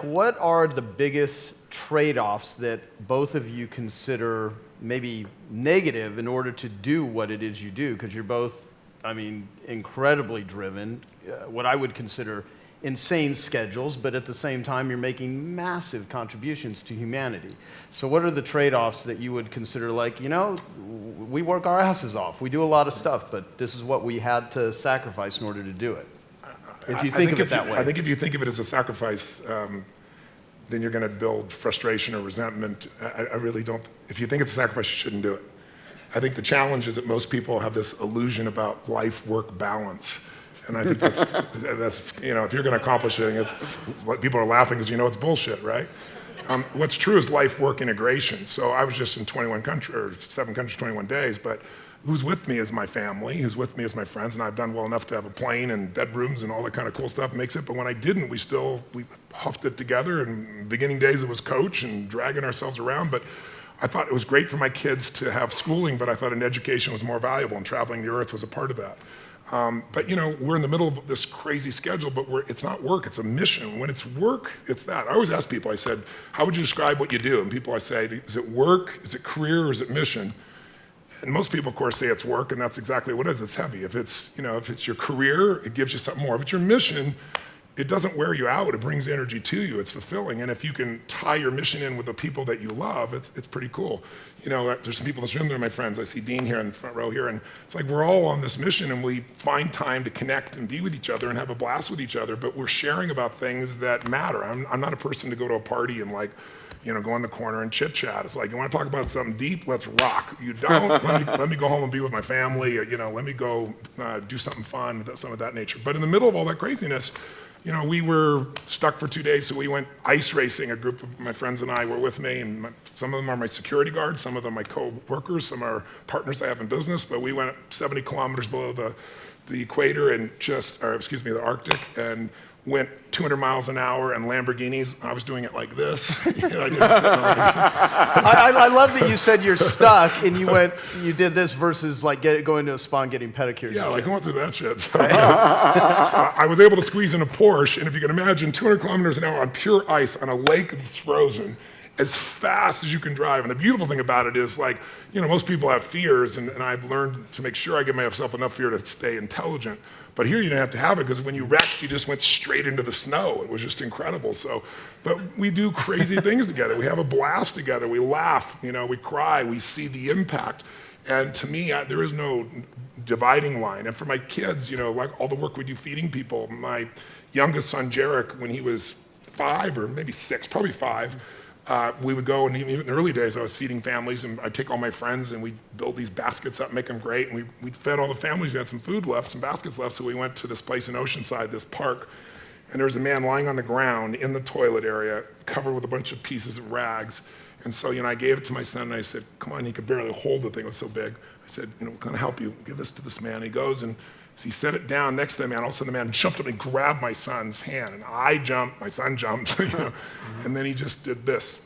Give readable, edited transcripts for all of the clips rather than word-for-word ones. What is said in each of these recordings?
What are the biggest trade-offs that both of you consider maybe negative in order to do what it is you do? Because you're both, incredibly driven, what I would consider insane schedules, but at the same time, you're making massive contributions to humanity. So what are the trade-offs that you would consider we work our asses off, we do a lot of stuff, but this is what we had to sacrifice in order to do it? If you think of it that way. I think if you think of it as a sacrifice, then you're going to build frustration or resentment. I really don't. If you think it's a sacrifice, you shouldn't do it. I think the challenge is that most people have this illusion about life-work balance. And I think that's if you're going to accomplish anything, it's what people are laughing because it's bullshit, right? What's true is life-work integration. So I was just in 7 countries, 21 days, but who's with me is my family, who's with me is my friends, and I've done well enough to have a plane and bedrooms and all that kind of cool stuff makes it. But when I didn't, we huffed it together. And beginning days it was coach and dragging ourselves around. But I thought it was great for my kids to have schooling, but I thought an education was more valuable, and traveling the earth was a part of that. But we're in the middle of this crazy schedule, but it's not work, it's a mission. When it's work, it's that. I always ask people, I said, how would you describe what you do? And people, I say, is it work, is it career, or is it mission? And most people, of course, say it's work, and that's exactly what it is. It's heavy. If it's your career, it gives you something more. If it's your mission, it doesn't wear you out. It brings energy to you. It's fulfilling. And if you can tie your mission in with the people that you love, it's pretty cool. There's some people in this room that are my friends. I see Dean here in the front row here, and it's like we're all on this mission, and we find time to connect and be with each other and have a blast with each other, but we're sharing about things that matter. I'm not a person to go to a party and go in the corner and chit chat. It's like, you want to talk about something deep? Let's rock. You don't? let me go home and be with my family. Or, let me go do something fun, some of that nature. But in the middle of all that craziness, we were stuck for 2 days, so we went ice racing. A group of my friends and I were with me, and some of them are my security guards, some of them my co-workers, some are partners I have in business. But we went 70 kilometers below the equator and the Arctic, and went 200 miles an hour in Lamborghinis. I was doing it like this. I love that you said you're stuck and you did this versus going to a spa and getting pedicures. Yeah, going through that shit. So I was able to squeeze in a Porsche, and if you can imagine 200 kilometers an hour on pure ice on a lake that's frozen, as fast as you can drive. And the beautiful thing about it is most people have fears, and I've learned to make sure I give myself enough fear to stay intelligent. But here you didn't have to have it, because when you wrecked, you just went straight into the snow. It was just incredible. But we do crazy things together. We have a blast together. We laugh, we cry, we see the impact. And to me, there is no dividing line. And for my kids, all the work we do feeding people, my youngest son, Jarek, when he was 5 or maybe 6, probably 5, we would go, and even in the early days, I was feeding families, and I'd take all my friends, and we'd build these baskets up, make them great, and we'd fed all the families. We had some food left, some baskets left, so we went to this place in Oceanside, this park, and there was a man lying on the ground in the toilet area, covered with a bunch of pieces of rags. And so, I gave it to my son, and I said, come on, he could barely hold the thing, it was so big. I said, we're gonna help you, give this to this man. He goes, and as he set it down next to the man, all of a sudden the man jumped up and grabbed my son's hand, and I jumped, my son jumped, and then he just did this,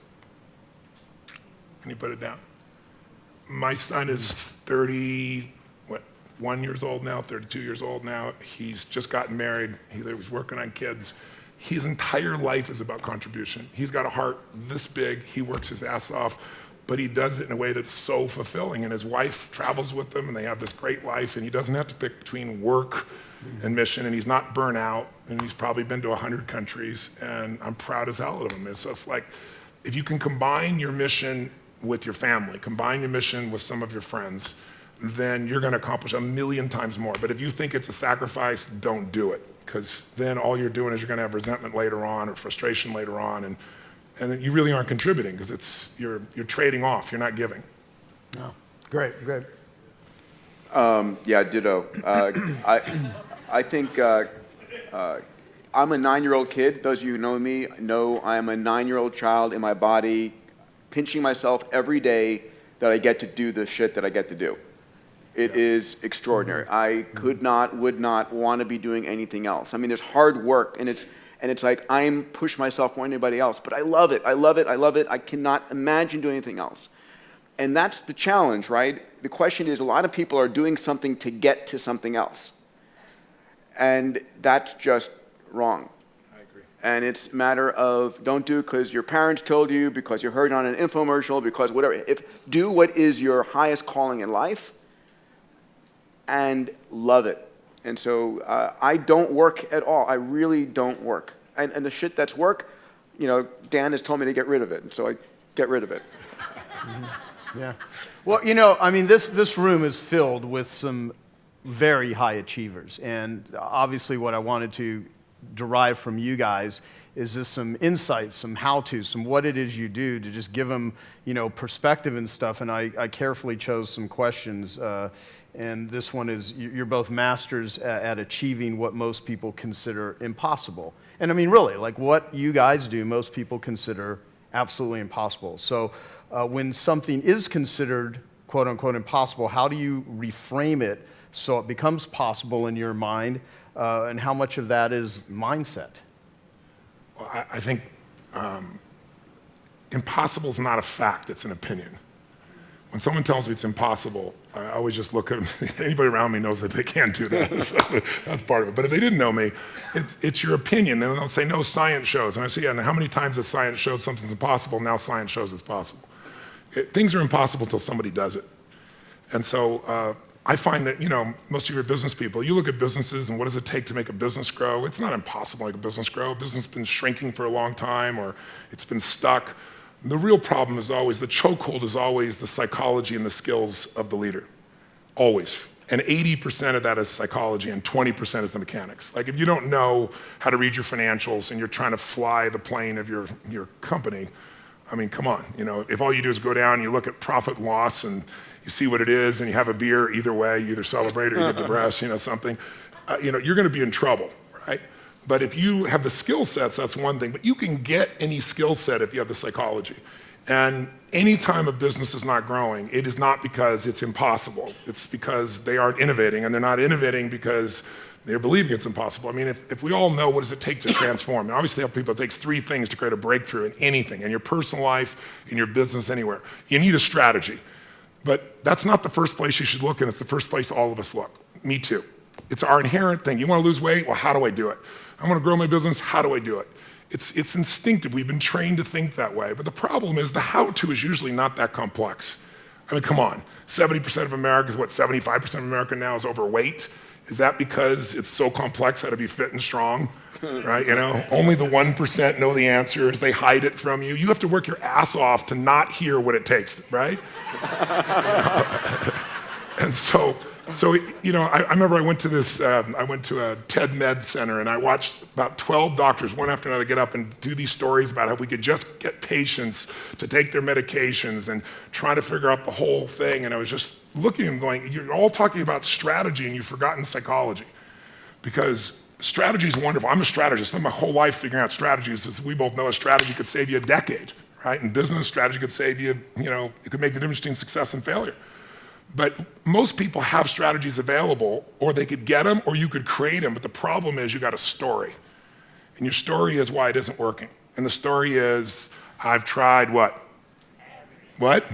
and he put it down. My son is 31 years old now, 32 years old now. He's just gotten married. He was working on kids. His entire life is about contribution. He's got a heart this big. He works his ass off, but he does it in a way that's so fulfilling. And his wife travels with them, and they have this great life, and he doesn't have to pick between work and mission, and he's not burnt out, and he's probably been to 100 countries, and I'm proud as hell of him. And so it's like, if you can combine your mission with your family, combine your mission with some of your friends, then you're going to accomplish 1,000,000 times more. But if you think it's a sacrifice, don't do it, because then all you're doing is you're going to have resentment later on or frustration later on, and then you really aren't contributing, because you're trading off, you're not giving. No. Great. Yeah, ditto. I think I'm a 9-year-old kid. Those of you who know me know I'm a 9-year-old child in my body, pinching myself every day that I get to do the shit that I get to do. It is extraordinary. I would not want to be doing anything else. There's hard work, and it's like I'm push myself more than anybody else, but I love it. I cannot imagine doing anything else. And that's the challenge, right? The question is, a lot of people are doing something to get to something else. And that's just wrong. I agree. And it's a matter of don't do it because your parents told you, because you heard it on an infomercial, because whatever. Do what is your highest calling in life and love it. And so I don't work at all. I really don't work. And the shit that's work, Dan has told me to get rid of it. And so I get rid of it. Mm-hmm. Yeah. Well, I mean, this room is filled with some very high achievers. And obviously what I wanted to derive from you guys is just some insights, some how-tos, some what it is you do to just give them, perspective and stuff. And I carefully chose some questions. And this one is, you're both masters at achieving what most people consider impossible. And I mean, really, like what you guys do, most people consider absolutely impossible. So when something is considered, quote unquote, impossible, how do you reframe it so it becomes possible in your mind? And how much of that is mindset? Well, I think impossible is not a fact, it's an opinion. When someone tells me it's impossible, I always just look at them. Anybody around me knows that they can't do that. So that's part of it. But if they didn't know me, it's your opinion. Then they'll say, no, science shows. And I say, yeah, and how many times has science showed something's impossible? Now science shows it's possible. Things are impossible until somebody does it. And so I find that, most of your business people, you look at businesses and what does it take to make a business grow? It's not impossible to make a business grow. A business has been shrinking for a long time, or it's been stuck. The real problem is always, the chokehold is always the psychology and the skills of the leader. Always. And 80% of that is psychology and 20% is the mechanics. Like if you don't know how to read your financials and you're trying to fly the plane of your company, I mean, come on. If all you do is go down and you look at profit and loss and you see what it is and you have a beer, either way, you either celebrate or you get depressed, something, you're going to be in trouble, right? But if you have the skill sets, that's one thing. But you can get any skill set if you have the psychology. And anytime a business is not growing, it is not because it's impossible. It's because they aren't innovating, and they're not innovating because they're believing it's impossible. I mean, if we all know what does it take to transform, and obviously help people, it takes 3 things to create a breakthrough in anything, in your personal life, in your business, anywhere. You need a strategy. But that's not the first place you should look, and it's the first place all of us look. Me too. It's our inherent thing. You want to lose weight? Well, how do I do it? I want to grow my business? How do I do it? It's instinctive. We've been trained to think that way. But the problem is the how-to is usually not that complex. I mean, come on. 70% of America is 75% of America now is overweight. Is that because it's so complex how to be fit and strong? Right? Only the 1% know the answers. They hide it from you. You have to work your ass off to not hear what it takes, right? And so I remember I went to a TED Med Center and I watched about 12 doctors, one after another, get up and do these stories about how we could just get patients to take their medications and try to figure out the whole thing. And I was just looking and going, you're all talking about strategy and you've forgotten psychology. Because strategy is wonderful. I'm a strategist. I spent my whole life figuring out strategies. As we both know, a strategy could save you a decade, right? In business, strategy could save you, it could make the difference between success and failure. But most people have strategies available, or they could get them, or you could create them. But the problem is you got a story. And your story is why it isn't working. And the story is, I've tried what? What?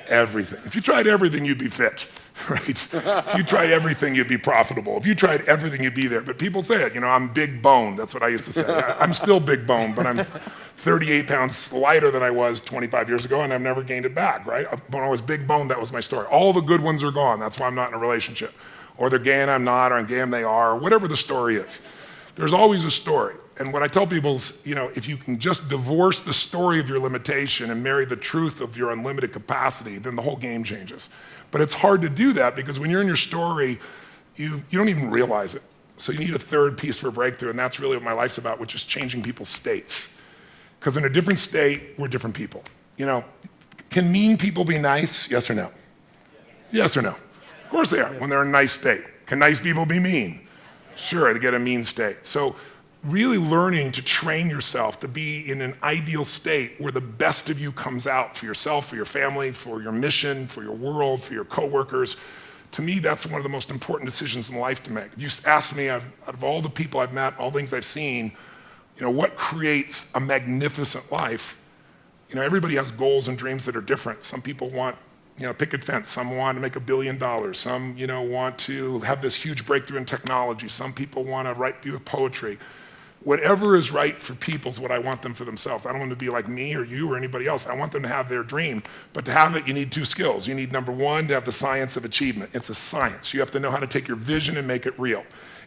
Everything. If you tried everything, you'd be fit, right? If you tried everything, you'd be profitable. If you tried everything, you'd be there. But people say it, I'm big boned. That's what I used to say. I'm still big boned, but I'm 38 pounds lighter than I was 25 years ago, and I've never gained it back, right? When I was big boned, that was my story. All the good ones are gone. That's why I'm not in a relationship. Or they're gay and I'm not, or I'm gay and they are, or whatever the story is. There's always a story. And what I tell people is, if you can just divorce the story of your limitation and marry the truth of your unlimited capacity, then the whole game changes. But it's hard to do that because when you're in your story, you don't even realize it. So you need a third piece for a breakthrough, and that's really what my life's about, which is changing people's states. Because in a different state, we're different people. Can mean people be nice? Yes or no? Yes or no? Of course they are, when they're in a nice state. Can nice people be mean? Sure, they get a mean state. So really learning to train yourself to be in an ideal state where the best of you comes out for yourself, for your family, for your mission, for your world, for your coworkers. To me, that's one of the most important decisions in life to make. If you ask me, out of all the people I've met, all the things I've seen, what creates a magnificent life? Everybody has goals and dreams that are different. Some people want, picket fence. Some want to make $1 billion. Some, want to have this huge breakthrough in technology. Some people want to write beautiful poetry. Whatever is right for people is what I want them for themselves. I don't want them to be like me or you or anybody else. I want them to have their dream. But to have it, you need two skills. You need, number one, to have the science of achievement. It's a science. You have to know how to take your vision and make it real.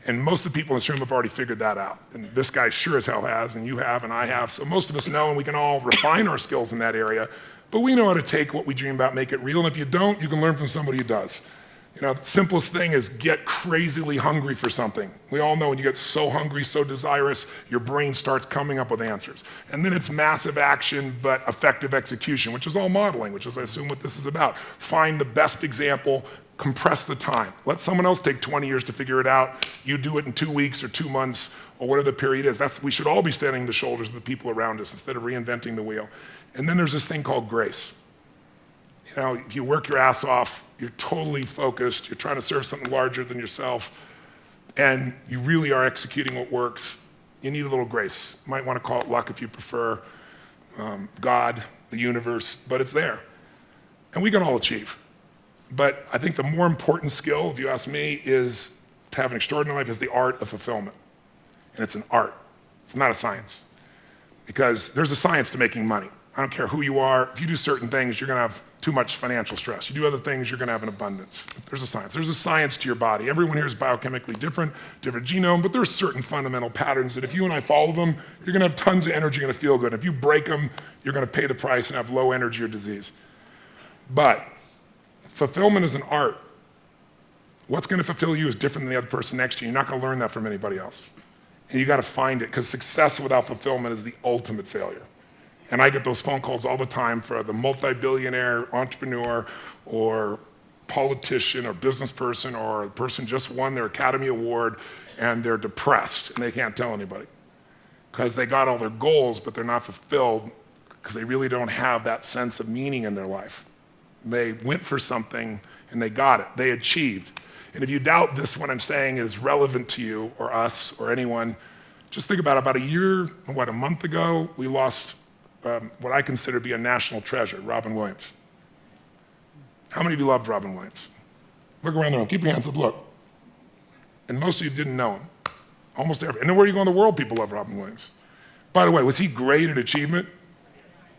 And most of the people in this room have already figured that out. And this guy sure as hell has, and you have, and I have. So most of us know, and we can all refine our skills in that area. But we know how to take what we dream about, make it real. And if you don't, you can learn from somebody who does. You know, the simplest thing is get crazily hungry for something. We all know when you get so hungry, so desirous, your brain starts coming up with answers. And then it's massive action, but effective execution, which is all modeling, which is, I assume, what this is about. Find the best example, compress the time. Let someone else take 20 years to figure it out. You do it in 2 weeks or 2 months or whatever the period is. We should all be standing on the shoulders of the people around us instead of reinventing the wheel. And then there's this thing called grace. You know, if you work your ass off, you're totally focused, you're trying to serve something larger than yourself, and you really are executing what works, you need a little grace. You might want to call it luck if you prefer, God, the universe, but it's there. And we can all achieve. But I think the more important skill, if you ask me, is to have an extraordinary life is the art of fulfillment. And it's an art. It's not a science. Because there's a science to making money. I don't care who you are. If you do certain things, you're going to have too much financial stress. You do other things, you're going to have an abundance. There's a science. There's a science to your body. Everyone here is biochemically different genome, but there's certain fundamental patterns that if you and I follow them, you're going to have tons of energy and feel good. If you break them, you're going to pay the price and have low energy or disease. But fulfillment is an art. What's going to fulfill you is different than the other person next to you. You're not going to learn that from anybody else. And you got to find it, because success without fulfillment is the ultimate failure. And I get those phone calls all the time for the multi-billionaire entrepreneur or politician or business person or the person just won their Academy Award and they're depressed and they can't tell anybody because they got all their goals, but they're not fulfilled because they really don't have that sense of meaning in their life. They went for something and they got it. They achieved. And if you doubt this, what I'm saying is relevant to you or us or anyone, just think about a month ago, we lost what I consider to be a national treasure, Robin Williams. How many of you loved Robin Williams? Look around the room, keep your hands up, look. And most of you didn't know him, almost every. And where you go in the world, people love Robin Williams. By the way, was he great at achievement?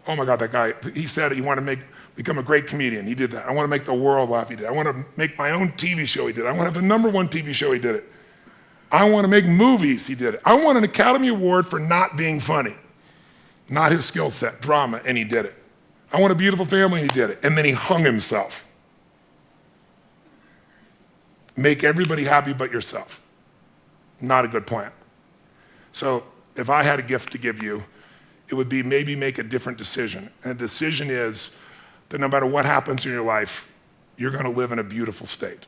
Oh my God, that guy, he said he wanted to become a great comedian, he did that. I want to make the world laugh, he did. I want to make my own TV show, he did. I want to have the #1 TV show, he did it. I want to make movies, he did it. I want an Academy Award for not being funny. Not his skill set, drama, and he did it. I want a beautiful family, and he did it. And then he hung himself. Make everybody happy but yourself. Not a good plan. So if I had a gift to give you, it would be maybe make a different decision. And the decision is that no matter what happens in your life, you're going to live in a beautiful state.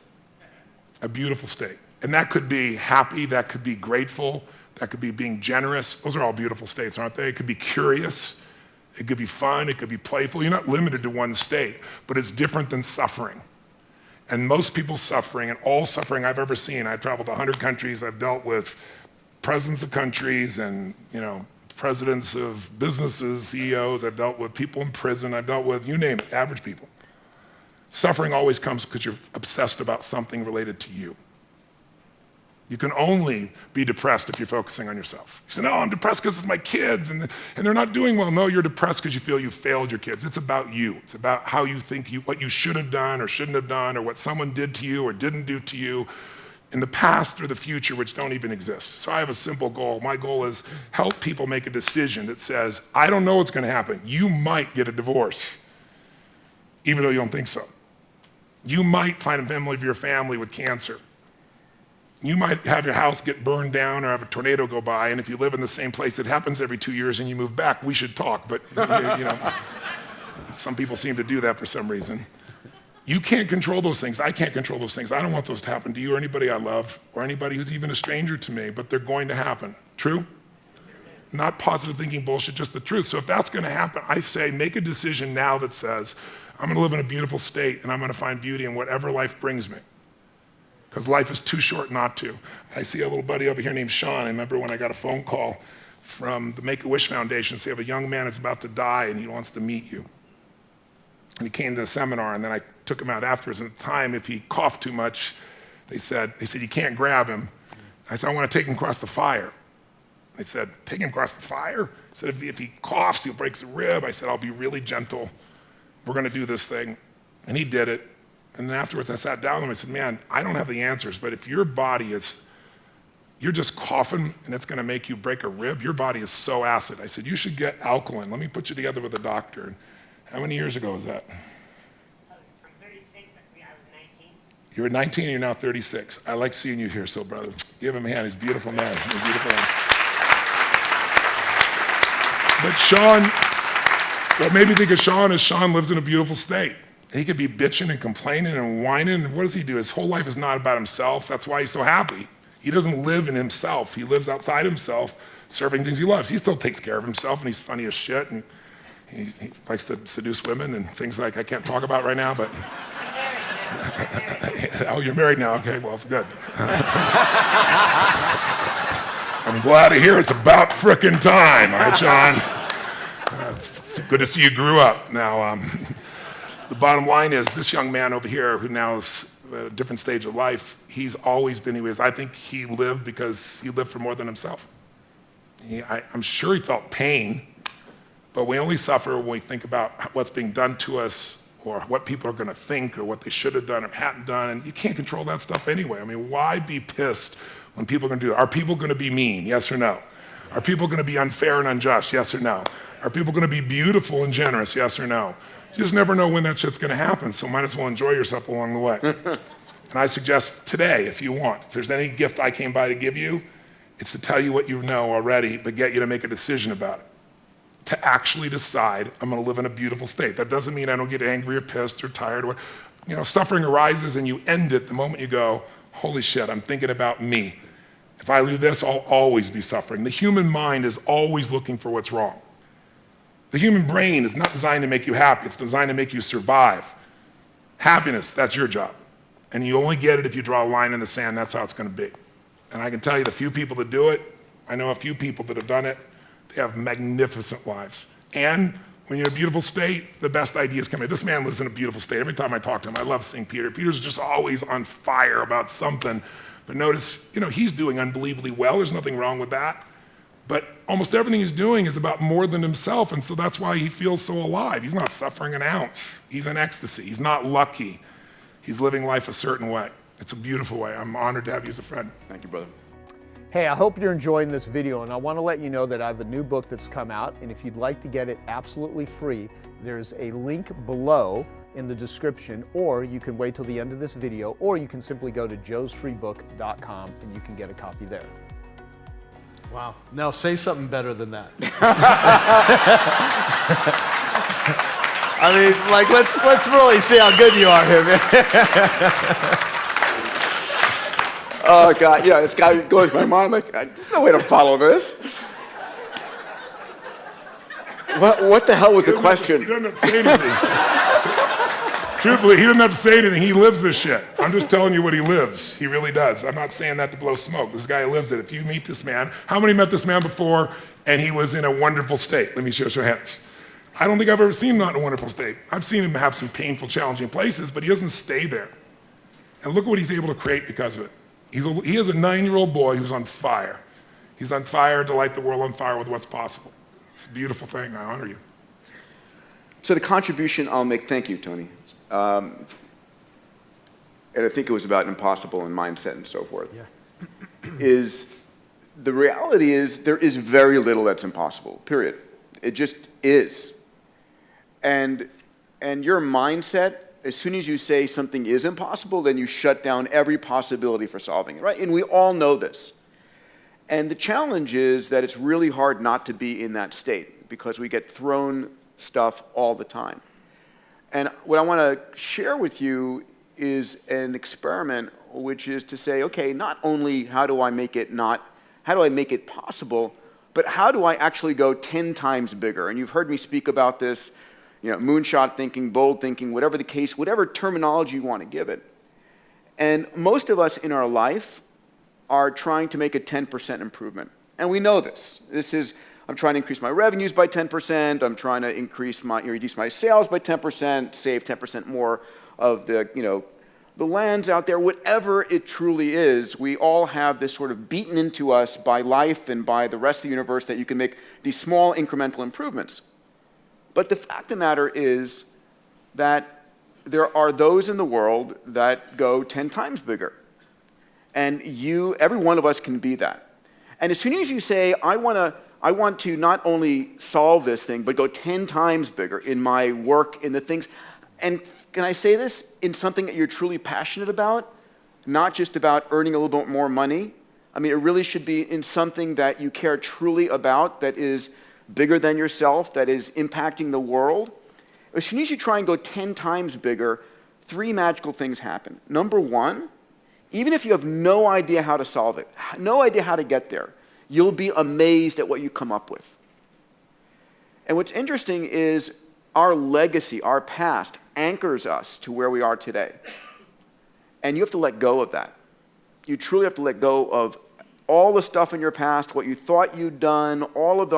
A beautiful state. And that could be happy, that could be grateful, that could be being generous. Those are all beautiful states, aren't they? It could be curious. It could be fun. It could be playful. You're not limited to one state, but it's different than suffering. And most people's suffering, and all suffering I've ever seen, I've traveled to 100 countries. I've dealt with presidents of countries and, presidents of businesses, CEOs. I've dealt with people in prison. I've dealt with, you name it, average people. Suffering always comes because you're obsessed about something related to you. You can only be depressed if you're focusing on yourself. You say, no, I'm depressed because it's my kids and they're not doing well. No, you're depressed because you feel you failed your kids. It's about you. It's about how you think what you should have done or shouldn't have done or what someone did to you or didn't do to you in the past or the future, which don't even exist. So I have a simple goal. My goal is help people make a decision that says, I don't know what's going to happen. You might get a divorce, even though you don't think so. You might find a member of your family with cancer. You might have your house get burned down or have a tornado go by, and if you live in the same place, it happens every 2 years and you move back, we should talk, but some people seem to do that for some reason. You can't control those things. I can't control those things. I don't want those to happen to you or anybody I love or anybody who's even a stranger to me, but they're going to happen. True? Not positive thinking bullshit, just the truth. So if that's going to happen, I say make a decision now that says, I'm going to live in a beautiful state and I'm going to find beauty in whatever life brings me. Because life is too short not to. I see a little buddy over here named Sean. I remember when I got a phone call from the Make-A-Wish Foundation, say, I have a young man that's about to die and he wants to meet you. And he came to the seminar and then I took him out afterwards. And at the time, if he coughed too much, they said, you can't grab him. I said, I want to take him across the fire. I said, take him across the fire. I said, if he coughs, he'll break a rib. I said, I'll be really gentle. We're going to do this thing. And he did it. And then afterwards, I sat down with him and said, man, I don't have the answers, but if your body is, you're just coughing and it's going to make you break a rib, your body is so acid. I said, you should get alkaline. Let me put you together with a doctor. And how many years ago was that? I'm 36. I was 19. You were 19 and you're now 36. I like seeing you here, so brother. Give him a hand. He's a beautiful man. He's a beautiful man. But Sean, what made me think of Sean is Sean lives in a beautiful state. He could be bitching and complaining and whining. And what does he do? His whole life is not about himself. That's why he's so happy. He doesn't live in himself. He lives outside himself, serving things he loves. He still takes care of himself, and he's funny as shit. And he likes to seduce women and things like I can't talk about right now, but. Oh, you're married now? Okay, well, good. I'm glad to hear it's about frickin' time. All right, Sean? It's good to see you grew up. Now, the bottom line is this young man over here who now is at a different stage of life, he's always been who he is. I think he lived because he lived for more than himself. I'm sure he felt pain, but we only suffer when we think about what's being done to us or what people are going to think or what they should have done or hadn't done, and you can't control that stuff anyway. I mean, why be pissed when people are going to do it? Are people going to be mean? Yes or no? Are people going to be unfair and unjust? Yes or no? Are people going to be beautiful and generous? Yes or no? You just never know when that shit's going to happen, so might as well enjoy yourself along the way. And I suggest today, if you want, if there's any gift I came by to give you, it's to tell you what you know already, but get you to make a decision about it. To actually decide, I'm going to live in a beautiful state. That doesn't mean I don't get angry or pissed or tired. Or, suffering arises and you end it the moment you go, holy shit, I'm thinking about me. If I do this, I'll always be suffering. The human mind is always looking for what's wrong. The human brain is not designed to make you happy. It's designed to make you survive. Happiness, that's your job. And you only get it if you draw a line in the sand. That's how it's going to be. And I can tell you the few people that do it, I know a few people that have done it, they have magnificent lives. And when you're in a beautiful state, the best ideas come in. This man lives in a beautiful state. Every time I talk to him, I love seeing Peter. Peter's just always on fire about something. But notice, he's doing unbelievably well. There's nothing wrong with that. But almost everything he's doing is about more than himself, and so that's why he feels so alive. He's not suffering an ounce. He's in ecstasy. He's not lucky. He's living life a certain way. It's a beautiful way. I'm honored to have you as a friend. Thank you, brother. Hey, I hope you're enjoying this video, and I want to let you know that I have a new book that's come out, and if you'd like to get it absolutely free, there's a link below in the description, or you can wait till the end of this video, or you can simply go to joesfreebook.com and you can get a copy there. Wow. Now say something better than that. I mean, like, let's really see how good you are here, man. Oh, God, yeah, this guy goes through my mind. I'm like, there's no way to follow this. What the hell was the question? He doesn't have to say anything. Truthfully, he doesn't have to say anything. He lives this shit. I'm just telling you what he lives. He really does. I'm not saying that to blow smoke. This guy lives it. If you meet this man, how many met this man before and he was in a wonderful state? Let me show your hands. I don't think I've ever seen him not in a wonderful state. I've seen him have some painful, challenging places, but he doesn't stay there. And look what he's able to create because of it. He is a 9-year-old boy who's on fire. He's on fire to light the world on fire with what's possible. It's a beautiful thing. I honor you. So the contribution I'll make, thank you, Tony. And I think it was about impossible and mindset and so forth, is the reality is there is very little that's impossible, period. It just is. And your mindset, as soon as you say something is impossible, then you shut down every possibility for solving it, right? And we all know this. And the challenge is that it's really hard not to be in that state because we get thrown stuff all the time. And what I want to share with you is an experiment, which is to say, okay, not only how do I make it possible, but how do I actually go 10 times bigger? And you've heard me speak about this, moonshot thinking, bold thinking, whatever the case, whatever terminology you want to give it. And most of us in our life are trying to make a 10% improvement. And we know this. I'm trying to increase my revenues by 10%. I'm trying to reduce my sales by 10%, save 10% more of the, the lands out there, whatever it truly is, we all have this sort of beaten into us by life and by the rest of the universe that you can make these small incremental improvements. But the fact of the matter is that there are those in the world that go 10 times bigger. And every one of us can be that. And as soon as you say, I want to not only solve this thing, but go 10 times bigger in my work, in the things, and can I say this, in something that you're truly passionate about, not just about earning a little bit more money. I mean, it really should be in something that you care truly about, that is bigger than yourself, that is impacting the world. As soon as you try and go 10 times bigger, 3 magical things happen. Number one, even if you have no idea how to solve it, no idea how to get there, you'll be amazed at what you come up with. And what's interesting is our legacy, our past, anchors us to where we are today. And you have to let go of that. You truly have to let go of all the stuff in your past, what you thought you'd done, all of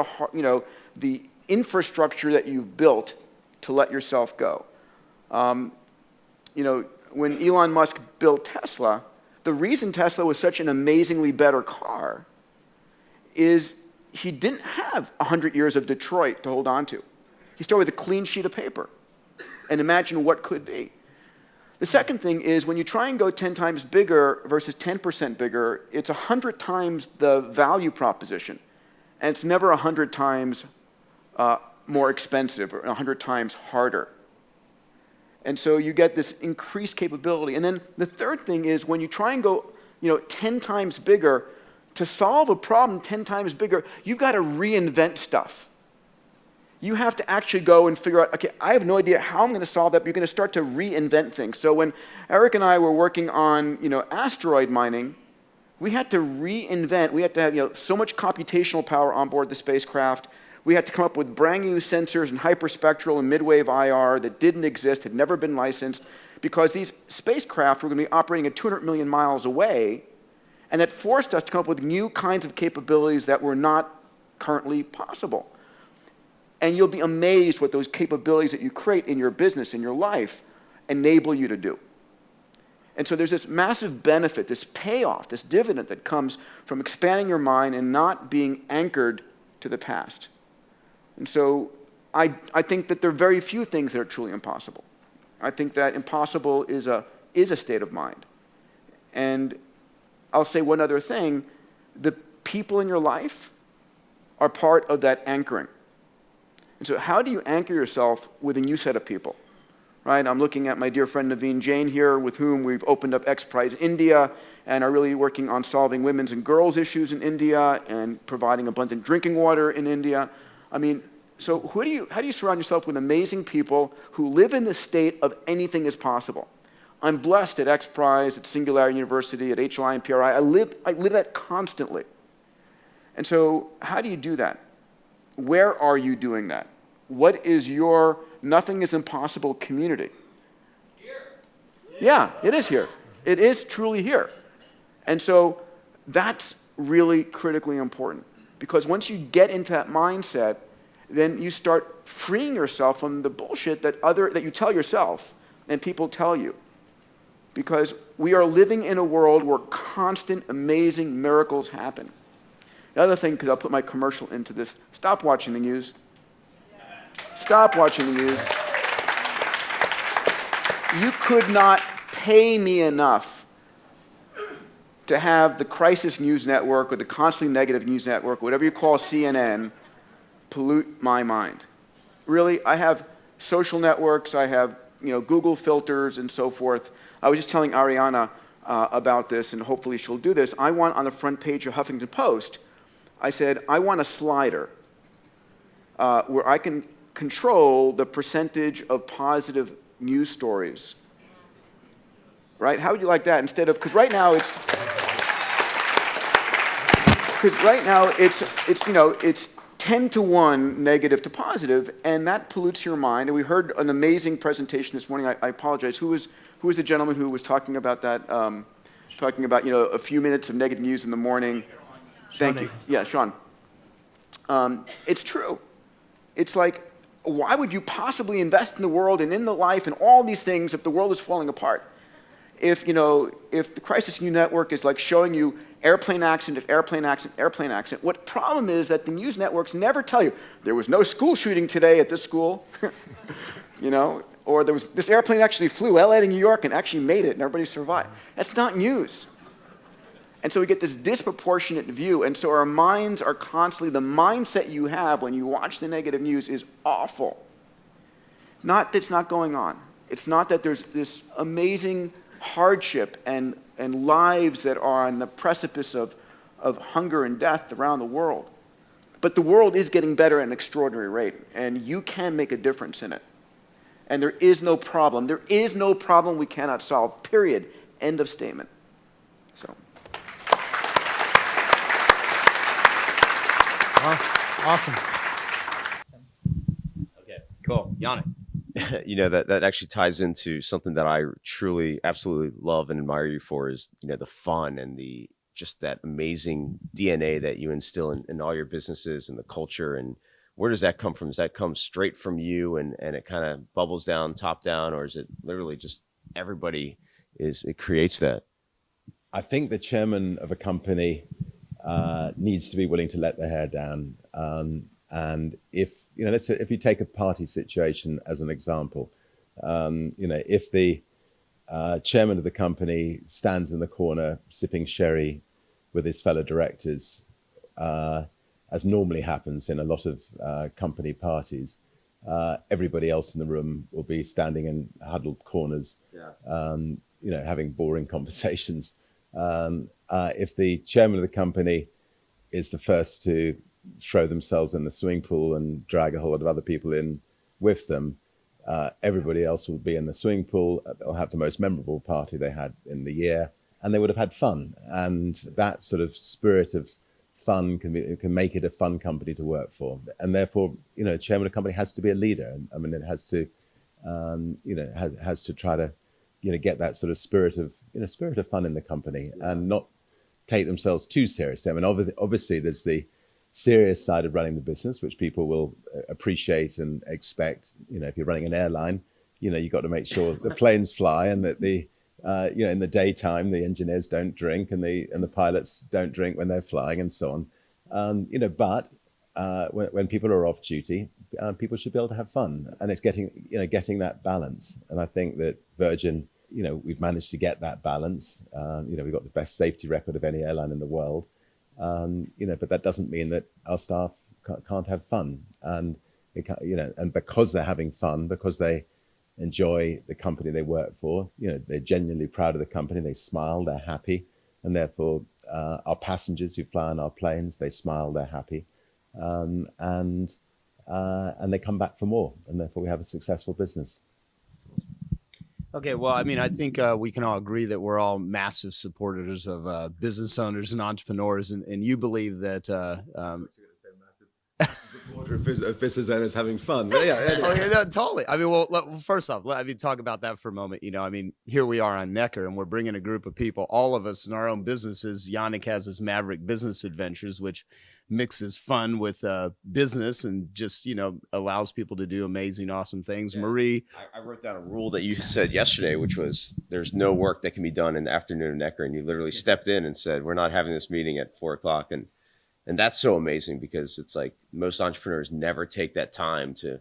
the infrastructure that you've built to let yourself go. When Elon Musk built Tesla, the reason Tesla was such an amazingly better car is he didn't have 100 years of Detroit to hold on to. He started with a clean sheet of paper and imagine what could be. The second thing is when you try and go 10 times bigger versus 10% bigger, it's 100 times the value proposition. And it's never 100 times more expensive or 100 times harder. And so you get this increased capability. And then the third thing is when you try and go 10 times bigger, to solve a problem 10 times bigger, you've got to reinvent stuff. You have to actually go and figure out, okay, I have no idea how I'm going to solve that, but you're going to start to reinvent things. So when Eric and I were working on, asteroid mining, we had to reinvent. We had to have, so much computational power on board the spacecraft. We had to come up with brand new sensors and hyperspectral and midwave IR that didn't exist, had never been licensed, because these spacecraft were going to be operating at 200 million miles away, and that forced us to come up with new kinds of capabilities that were not currently possible. And you'll be amazed what those capabilities that you create in your business, in your life, enable you to do. And so there's this massive benefit, this payoff, this dividend that comes from expanding your mind and not being anchored to the past. And so I think that there are very few things that are truly impossible. I think that impossible is a state of mind. And I'll say one other thing. The people in your life are part of that anchoring. And so how do you anchor yourself with a new set of people? Right? I'm looking at my dear friend Naveen Jain here, with whom we've opened up X Prize India and are really working on solving women's and girls' issues in India and providing abundant drinking water in India. I mean, so how do you surround yourself with amazing people who live in the state of anything is possible? I'm blessed at X Prize, at Singularity University, at HLI and PRI. I live that constantly. And so how do you do that? Where are you doing that? What is your nothing is impossible community? Here. Yeah, it is here. It is truly here. And so that's really critically important, because once you get into that mindset, then you start freeing yourself from the bullshit that you tell yourself and people tell you. Because we are living in a world where constant, amazing miracles happen. The other thing, because I'll put my commercial into this, stop watching the news. Stop watching the news. You could not pay me enough to have the crisis news network or the constantly negative news network, whatever you call CNN, pollute my mind. Really, I have social networks, I have Google filters and so forth. I was just telling Ariana about this, and hopefully she'll do this. I want on the front page of Huffington Post, I said, I want a slider where I can control the percentage of positive news stories. Right? How would you like that instead of, because right now it's 10 to 1 negative to positive, and that pollutes your mind. And we heard an amazing presentation this morning. I apologize. Who was the gentleman who was talking about that? Talking about a few minutes of negative news in the morning. Thank you. Yeah, Sean. It's true. It's like, why would you possibly invest in the world and in the life and all these things if the world is falling apart? if the crisis news network is like showing you airplane accident, airplane accident, airplane accident, what problem is that the news networks never tell you there was no school shooting today at this school, or this airplane actually flew LA to New York and actually made it and everybody survived. That's not news. And so we get this disproportionate view, and so our minds are constantly, the mindset you have when you watch the negative news is awful. Not that it's not going on. It's not that there's this amazing hardship and lives that are on the precipice of hunger and death around the world. But the world is getting better at an extraordinary rate, and you can make a difference in it. And there is no problem. There is no problem we cannot solve, period. End of statement. So. Awesome. Okay, cool. Yannick. That actually ties into something that I truly, absolutely love and admire you for is, the fun and just that amazing DNA that you instill in all your businesses and the culture. And where does that come from? Does that come straight from you and it kind of bubbles down, top down, or is it literally just everybody it creates that? I think the chairman of a company needs to be willing to let their hair down. And if you take a party situation as an example, if the chairman of the company stands in the corner sipping sherry with his fellow directors, as normally happens in a lot of company parties, everybody else in the room will be standing in huddled corners, having boring conversations. If the chairman of the company is the first to throw themselves in the swimming pool and drag a whole lot of other people in with them, everybody else will be in the swimming pool. They'll have the most memorable party they had in the year, and they would have had fun. And that sort of spirit of fun can make it a fun company to work for. And therefore, chairman of a company has to be a leader. I mean, it has to, has to try to, get that sort of spirit of fun in the company and not take themselves too seriously. I mean, obviously there's the serious side of running the business, which people will appreciate and expect. If you're running an airline, you've got to make sure the planes fly and that in the daytime, the engineers don't drink and the pilots don't drink when they're flying and so on. But when people are off duty, people should be able to have fun, and it's getting that balance. And I think that Virgin, we've managed to get that balance. We've got the best safety record of any airline in the world. But that doesn't mean that our staff can't have fun. And and because they're having fun, because they enjoy the company they work for, they're genuinely proud of the company. They smile, they're happy, and therefore our passengers who fly on our planes, they smile, they're happy, and they come back for more, and therefore we have a successful business. Okay, well, I mean, I think we can all agree that we're all massive supporters of business owners and entrepreneurs, and you believe that. Supporter of business owners having fun. But yeah, anyway. Oh, yeah, no, totally. I mean, well, first off, talk about that for a moment. I mean, here we are on Necker, and we're bringing a group of people, all of us in our own businesses. Yannick has his Maverick Business Adventures, which mixes fun with business and just, allows people to do amazing, awesome things. Yeah. Marie. I wrote down a rule that you said yesterday, which was there's no work that can be done in the afternoon of Necker. And you literally stepped in and said, we're not having this meeting at 4:00. And that's so amazing because it's like most entrepreneurs never take that time to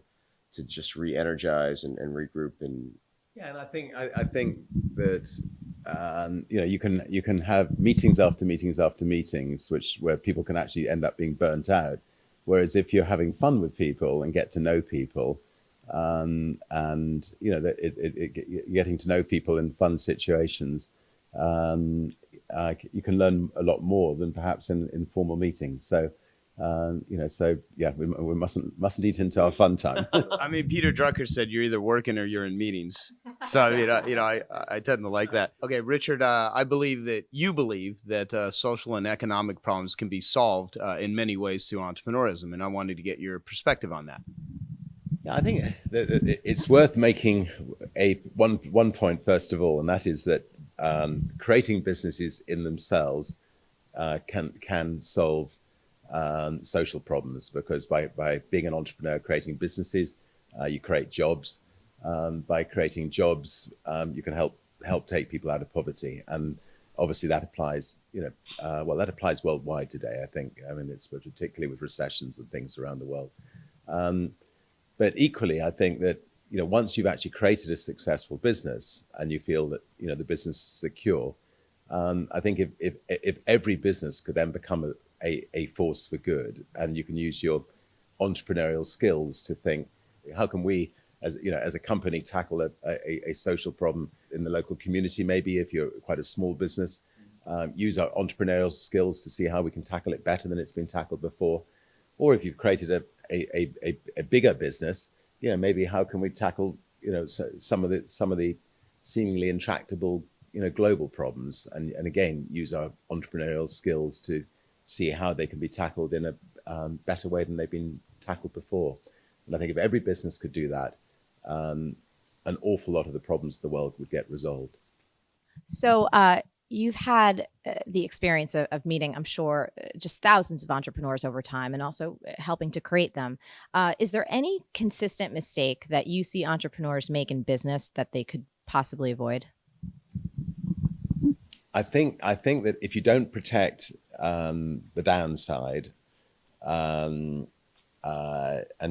just re-energize and regroup. And yeah, and I think that you can have meetings after meetings after meetings, where people can actually end up being burnt out. Whereas if you're having fun with people and get to know people, and getting to know people in fun situations, you can learn a lot more than perhaps in informal meetings. So, we mustn't eat into our fun time. I mean, Peter Drucker said you're either working or you're in meetings. So, I tend to like that. Okay, Richard, I believe that you believe that social and economic problems can be solved in many ways through entrepreneurism, and I wanted to get your perspective on that. Yeah, I think that it's worth making one point first of all, and that is that creating businesses in themselves can solve social problems, because by being an entrepreneur, creating businesses, you create jobs. By creating jobs, you can help help take people out of poverty. And obviously that applies, well, that applies worldwide today, I think. I mean, it's particularly with recessions and things around the world. But equally, I think that, once you've actually created a successful business and you feel that, the business is secure, I think if every business could then become a force for good, and you can use your entrepreneurial skills to think, how can we, as a company, tackle a social problem in the local community, maybe if you're quite a small business, use our entrepreneurial skills to see how we can tackle it better than it's been tackled before. Or if you've created a bigger business, maybe how can we tackle, some of the seemingly intractable, global problems, and again, use our entrepreneurial skills to see how they can be tackled in a better way than they've been tackled before. And I think if every business could do that, an awful lot of the problems of the world would get resolved. So you've had the experience of meeting, I'm sure, just thousands of entrepreneurs over time and also helping to create them. Is there any consistent mistake that you see entrepreneurs make in business that they could possibly avoid? I think that if you don't protect the downside, and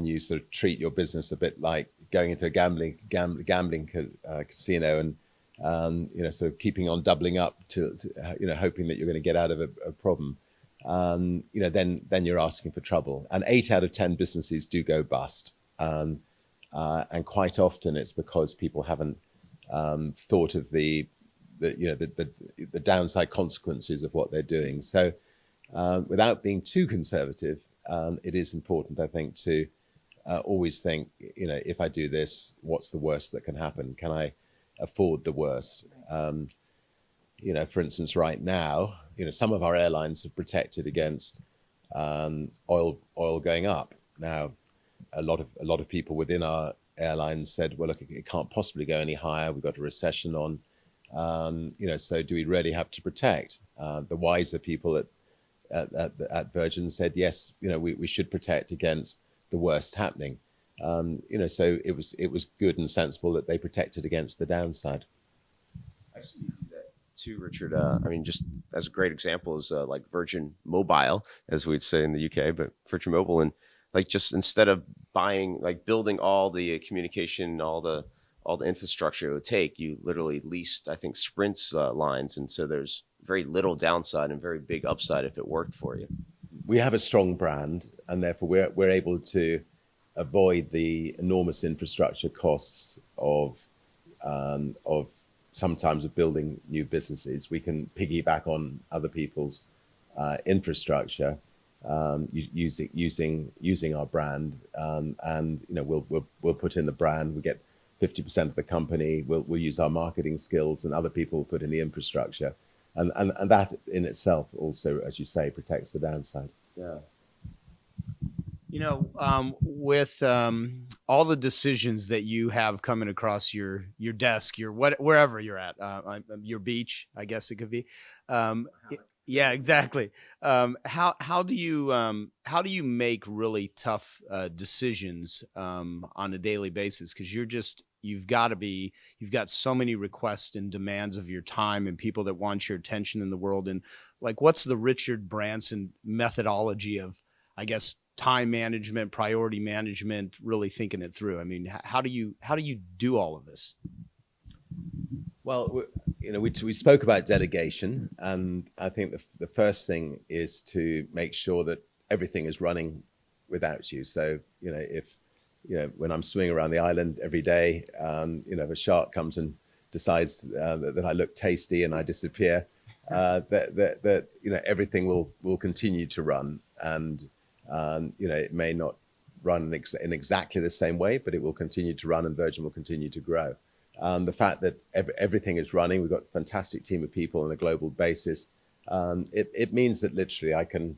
you sort of treat your business a bit like going into a gambling casino, and sort of keeping on doubling up to hoping that you're going to get out of a problem, then you're asking for trouble. And 8 out of 10 businesses do go bust, and quite often it's because people haven't thought of the downside consequences of what they're doing. So without being too conservative, it is important, I think, to always think, if I do this, what's the worst that can happen? Can I afford the worst? For instance, right now, some of our airlines have protected against oil going up. Now, a lot of people within our airlines said, well, look, it can't possibly go any higher. We've got a recession on. So do we really have to protect? The wiser people at Virgin said, yes, we should protect against the worst happening. So it was good and sensible that they protected against the downside. I've seen you do that too, Richard. I mean, just as a great example is like Virgin Mobile, as we'd say in the UK, but Virgin Mobile, and like just instead of building all the communication, all the infrastructure it would take, you literally leased, I think, Sprint's lines, and so there's very little downside and very big upside if it worked for you. We have a strong brand, and therefore we're able to avoid the enormous infrastructure costs of sometimes of building new businesses. We can piggyback on other people's infrastructure, using our brand, and we'll put in the brand. We get 50% of the company. We'll use our marketing skills, and other people will put in the infrastructure, and that in itself also, as you say, protects the downside. Yeah. With all the decisions that you have coming across your desk, wherever you're at, your beach, I guess it could be. Yeah, exactly. How do you make really tough decisions on a daily basis? Because you've got so many requests and demands of your time and people that want your attention in the world. And like, what's the Richard Branson methodology of, I guess, time management, priority management, really thinking it through? I mean, how do you do all of this? Well, we spoke about delegation, and I think the first thing is to make sure that everything is running without you. So, if when I'm swimming around the island every day, if a shark comes and decides that I look tasty and I disappear, that everything will continue to run, and it may not run in exactly the same way, but it will continue to run, and Virgin will continue to grow. The fact that everything is running, we've got a fantastic team of people on a global basis. It means that literally I can,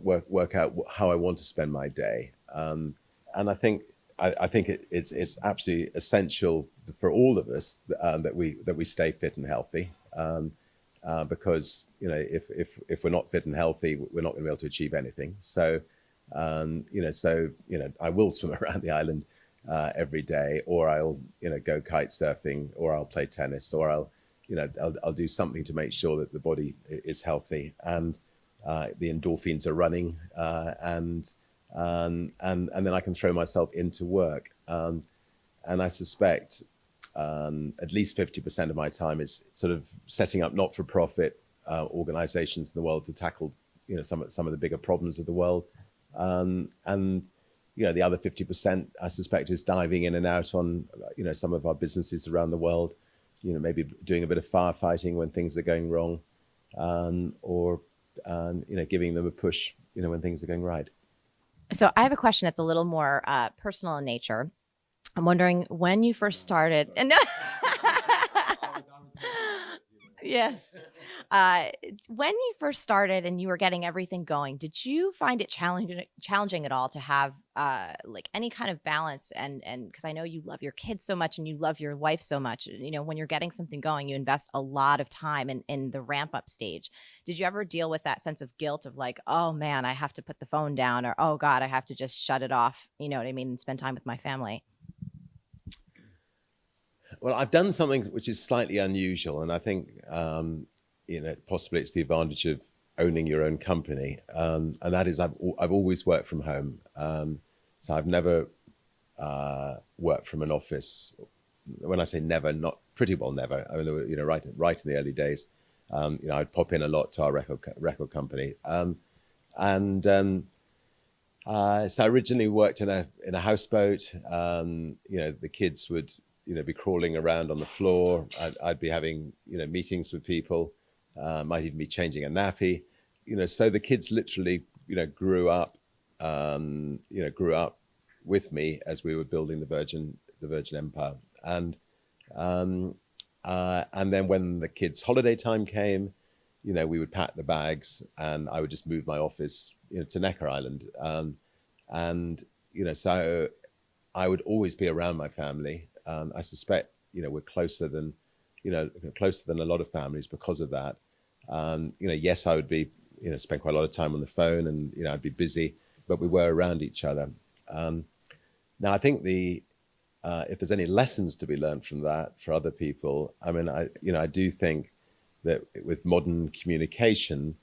work out how I want to spend my day. And I think it's absolutely essential for all of us that we stay fit and healthy. Because if we're not fit and healthy, we're not going to be able to achieve anything. So I will swim around the island every day, or I'll go kite surfing, or I'll play tennis, or I'll do something to make sure that the body is healthy and the endorphins are running, and then I can throw myself into work. And I suspect at least 50% of my time is sort of setting up not-for-profit organizations in the world to tackle some of the bigger problems of the world, and the other 50% I suspect is diving in and out on some of our businesses around the world, maybe doing a bit of firefighting when things are going wrong, or giving them a push when things are going right. So I have a question that's a little more personal in nature. I'm wondering when you first started. And yes. When you first started and you were getting everything going, did you find it challenging at all to have like any kind of balance? And because I know you love your kids so much and you love your wife so much, when you're getting something going, you invest a lot of time in the ramp up stage. Did you ever deal with that sense of guilt of like, oh man, I have to put the phone down, or oh God, I have to just shut it off, and spend time with my family? Well, I've done something which is slightly unusual, and I think possibly it's the advantage of owning your own company, and that is I've always worked from home, so I've never worked from an office. When I say never, not pretty well never. I mean, right in the early days, I'd pop in a lot to our record company, and so I originally worked in a houseboat. The kids would be crawling around on the floor. I'd be having meetings with people. Might even be changing a nappy. So the kids literally grew up with me as we were building the Virgin Empire. And then when the kids' holiday time came, we would pack the bags, and I would just move my office to Necker Island. So I would always be around my family. I suspect we're closer than a lot of families because of that. Yes, I would be spend quite a lot of time on the phone, and I'd be busy, but we were around each other. Now I think if there's any lessons to be learned from that for other people, I mean, I do think that with modern communication,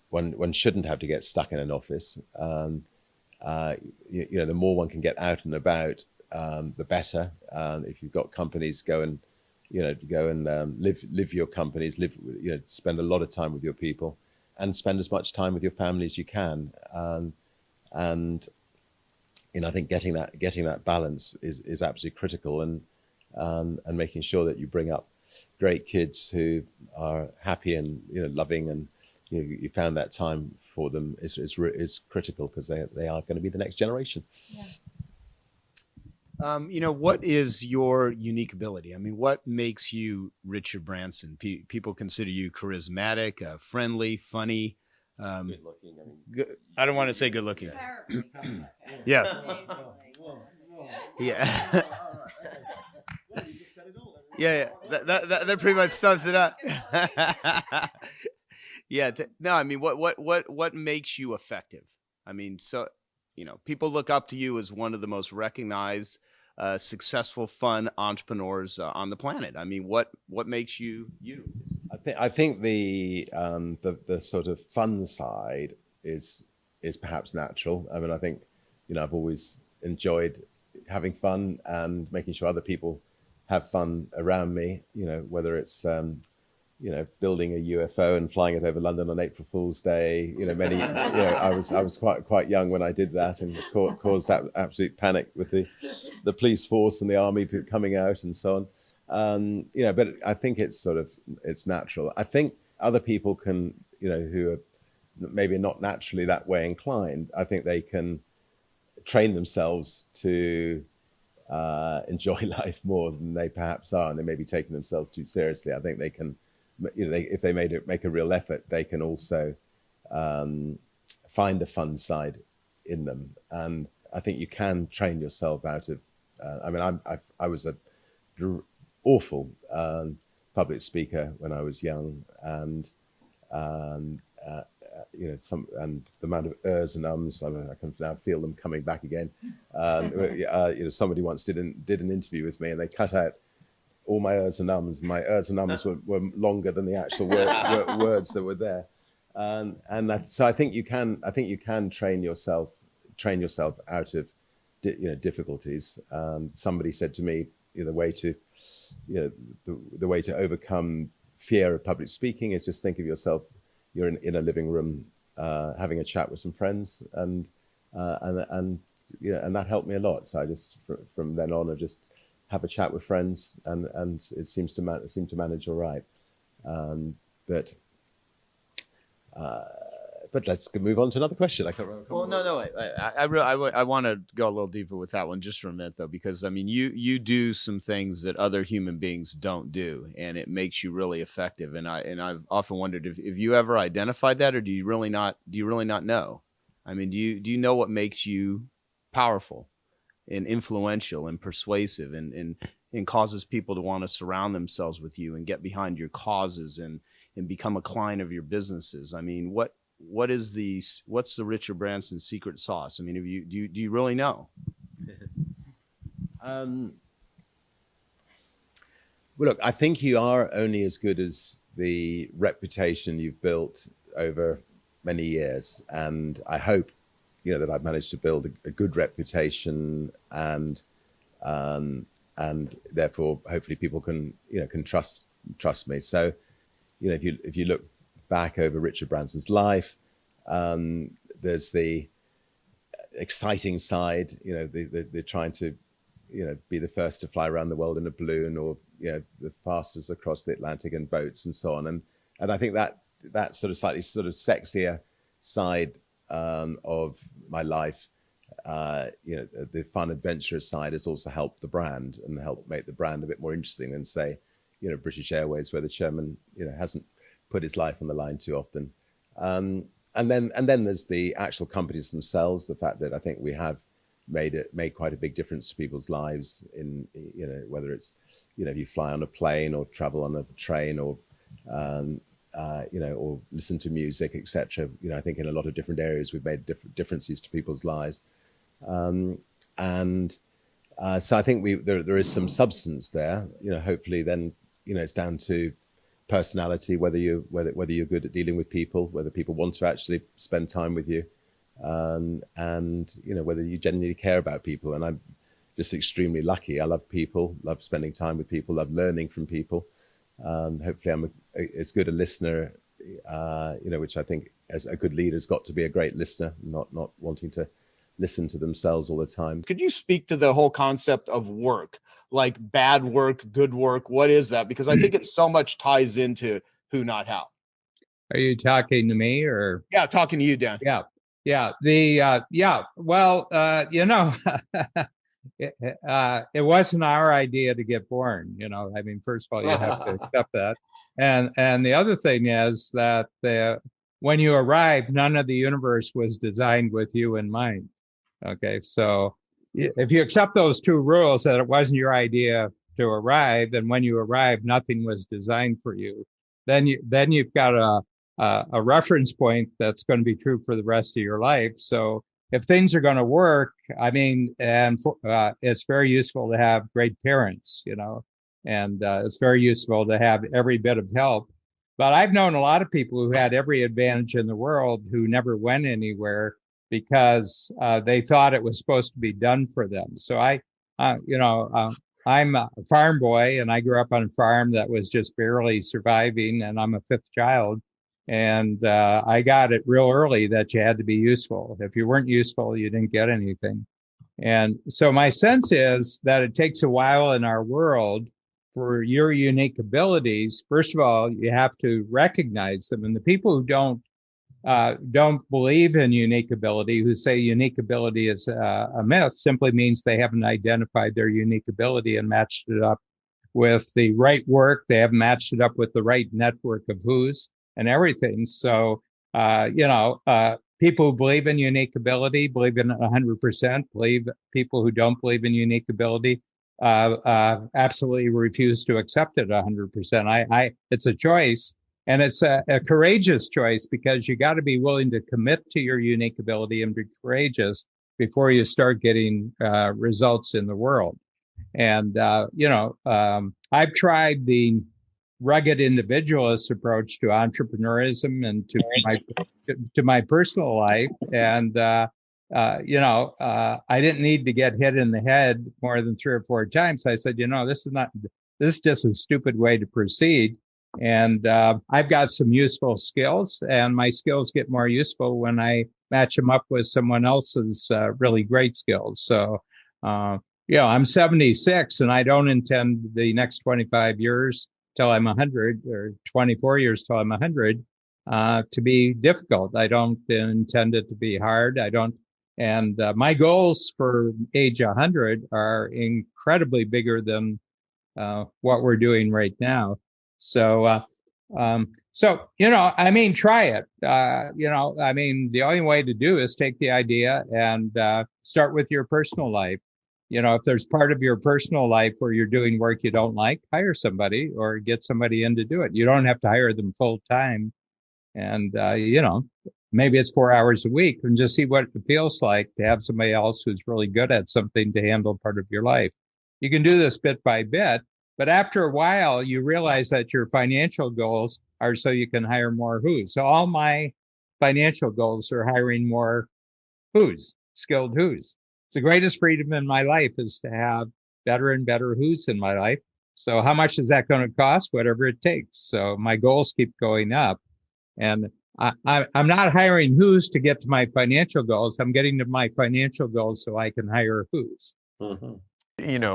one shouldn't have to get stuck in an office. The more one can get out and about, the better. If you've got companies, go and live your companies, spend a lot of time with your people, and spend as much time with your family as you can. And I think getting that balance is absolutely critical, and making sure that you bring up great kids who are happy and loving, and you found that time for them is critical, because they are going to be the next generation. Yeah. What is your unique ability? I mean, what makes you Richard Branson? People consider you charismatic, friendly, funny. Good looking. I mean, I don't want to say good looking. Yeah. Yeah. Yeah. That pretty much sums it up. Yeah. No, I mean, what makes you effective? I mean, so, people look up to you as one of the most recognized, successful, fun entrepreneurs on the planet. I mean, what makes you you? I think the sort of fun side is perhaps natural. I mean, I think I've always enjoyed having fun and making sure other people have fun around me. Whether it's building a UFO and flying it over London on April Fool's Day. I was quite young when I did that, and caused that absolute panic with the police force and the army coming out and so on. But I think it's natural. I think other people can, who are maybe not naturally that way inclined, I think they can train themselves to enjoy life more than they perhaps are, and they may be taking themselves too seriously. I think they can, if they make a real effort, they can also find a fun side in them. And I think you can train yourself out of. I was a awful public speaker when I was young, and and the amount of ers and ums, I can now feel them coming back again. Somebody once did an interview with me, and they cut out all my ers and ums. My ers and ums were longer than the actual words that were there. So I think you can train yourself out of difficulties. Somebody said to me, the way to overcome fear of public speaking is just think of yourself, you're in a living room having a chat with some friends, and that helped me a lot. So I just from then on I just have a chat with friends, and it seemed to manage all right. But let's move on to another question. I can't remember. Well, no. I want to go a little deeper with that one just for a minute, though, because I mean, you do some things that other human beings don't do, and it makes you really effective. And I've often wondered if you ever identified that, or do you really not know? I mean, do you know what makes you powerful and influential and persuasive and causes people to want to surround themselves with you and get behind your causes and become a client of your businesses? I mean, what's the Richard Branson secret sauce? I mean, do you really know? Well, look, I think you are only as good as the reputation you've built over many years, and I hope that I've managed to build a good reputation, and therefore hopefully people can trust me. So if you look back over Richard Branson's life, there's the exciting side, they're trying to be the first to fly around the world in a balloon, or the fastest across the Atlantic in boats and so on, and I think that sort of slightly sort of sexier side of my life, the fun adventurous side has also helped the brand and helped make the brand a bit more interesting than, say, British Airways, where the chairman hasn't put his life on the line too often. And then there's the actual companies themselves, the fact that I think we have made quite a big difference to people's lives in whether it's if you fly on a plane or travel on a train or or listen to music, etc. I think in a lot of different areas we've made differences to people's lives, so I think there is some substance there. Hopefully then it's down to personality, whether you're good at dealing with people, whether people want to actually spend time with you, and whether you genuinely care about people. And I'm just extremely lucky. I love people, love spending time with people, love learning from people. Hopefully I'm as good a listener, which I think as a good leader's got to be a great listener, not wanting to listen to themselves all the time. Could you speak to the whole concept of work, like bad work, good work? What is that? Because I think it so much ties into who, not how. Are you talking to me or? Yeah, talking to you, Dan. Yeah. Well, it wasn't our idea to get born. I mean, first of all, you have to accept that. And the other thing is that when you arrive, none of the universe was designed with you in mind. Okay, so if you accept those two rules, that it wasn't your idea to arrive, and when you arrive, nothing was designed for you, then you've got a reference point that's going to be true for the rest of your life. So if things are going to work, I mean, it's very useful to have great parents, and it's very useful to have every bit of help. But I've known a lot of people who had every advantage in the world who never went anywhere because they thought it was supposed to be done for them. So I'm a farm boy, and I grew up on a farm that was just barely surviving, and I'm a fifth child. And I got it real early that you had to be useful. If you weren't useful, you didn't get anything. And so my sense is that it takes a while in our world for your unique abilities. First of all, you have to recognize them. And the people who don't believe in unique ability, who say unique ability is a myth, simply means they haven't identified their unique ability and matched it up with the right work. They haven't matched it up with the right network of who's and everything. So, people who believe in unique ability believe in it 100%. People who don't believe in unique ability absolutely refuse to accept it 100%. It's a choice. And it's a courageous choice because you got to be willing to commit to your unique ability and be courageous before you start getting results in the world. And, I've tried the rugged individualist approach to entrepreneurism and to my personal life. And, I didn't need to get hit in the head more than 3 or 4 times. I said, this is just a stupid way to proceed. And I've got some useful skills, and my skills get more useful when I match them up with someone else's really great skills. So, I'm 76, and I don't intend the next 25 years till I'm 100, or 24 years till I'm 100, to be difficult. I don't intend it to be hard. And my goals for age 100 are incredibly bigger than what we're doing right now. So, try it. The only way to do is take the idea and start with your personal life. If there's part of your personal life where you're doing work you don't like, hire somebody or get somebody in to do it. You don't have to hire them full time. And, maybe it's 4 hours a week, and just see what it feels like to have somebody else who's really good at something to handle part of your life. You can do this bit by bit, but after a while, you realize that your financial goals are so you can hire more who's. So all my financial goals are hiring more who's, skilled who's. The greatest freedom in my life is to have better and better who's in my life. So how much is that going to cost? Whatever it takes. So my goals keep going up. And I'm not hiring who's to get to my financial goals. I'm getting to my financial goals so I can hire who's. Mm-hmm.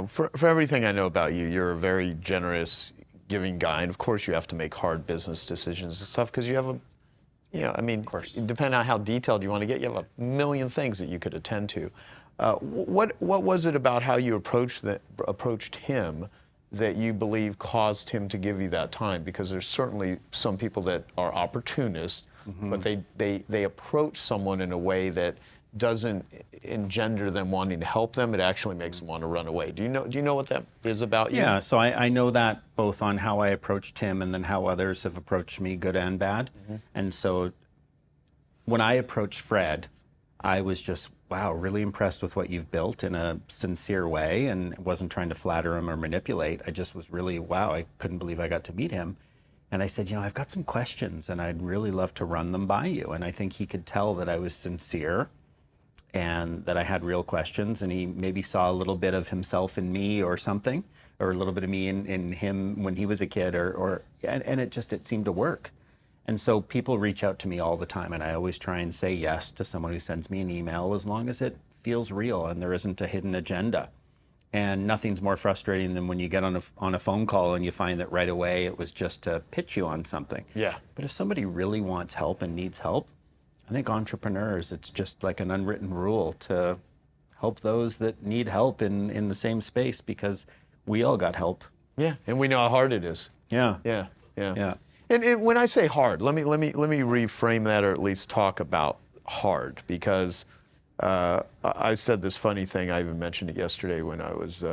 For everything I know about you, you're a very generous, giving guy. And of course, you have to make hard business decisions and stuff because you have of course, depending on how detailed you want to get, you have a million things that you could attend to. What was it about how you approached him that you believe caused him to give you that time? Because there's certainly some people that are opportunists, but they approach someone in a way that doesn't engender them wanting to help them. It actually makes them want to run away. Do you know what that is about you? Yeah, so I know that both on how I approached him and then how others have approached me, good and bad. And so when I approached Fred, I was just, wow, really impressed with what you've built in a sincere way, and wasn't trying to flatter him or manipulate. I just was really, wow, I couldn't believe I got to meet him. And I said, I've got some questions and I'd really love to run them by you. And I think he could tell that I was sincere and that I had real questions, and he maybe saw a little bit of himself in me or something, or a little bit of me in him when he was a kid, and it seemed to work. And so people reach out to me all the time, and I always try and say yes to someone who sends me an email as long as it feels real and there isn't a hidden agenda. And nothing's more frustrating than when you get on a phone call and you find that right away it was just to pitch you on something. Yeah. But if somebody really wants help and needs help, I think entrepreneurs, it's just like an unwritten rule to help those that need help in the same space, because we all got help. Yeah, and we know how hard it is. Yeah. Yeah. And when I say hard, let me reframe that, or at least talk about hard, because I said this funny thing. I even mentioned it yesterday when I was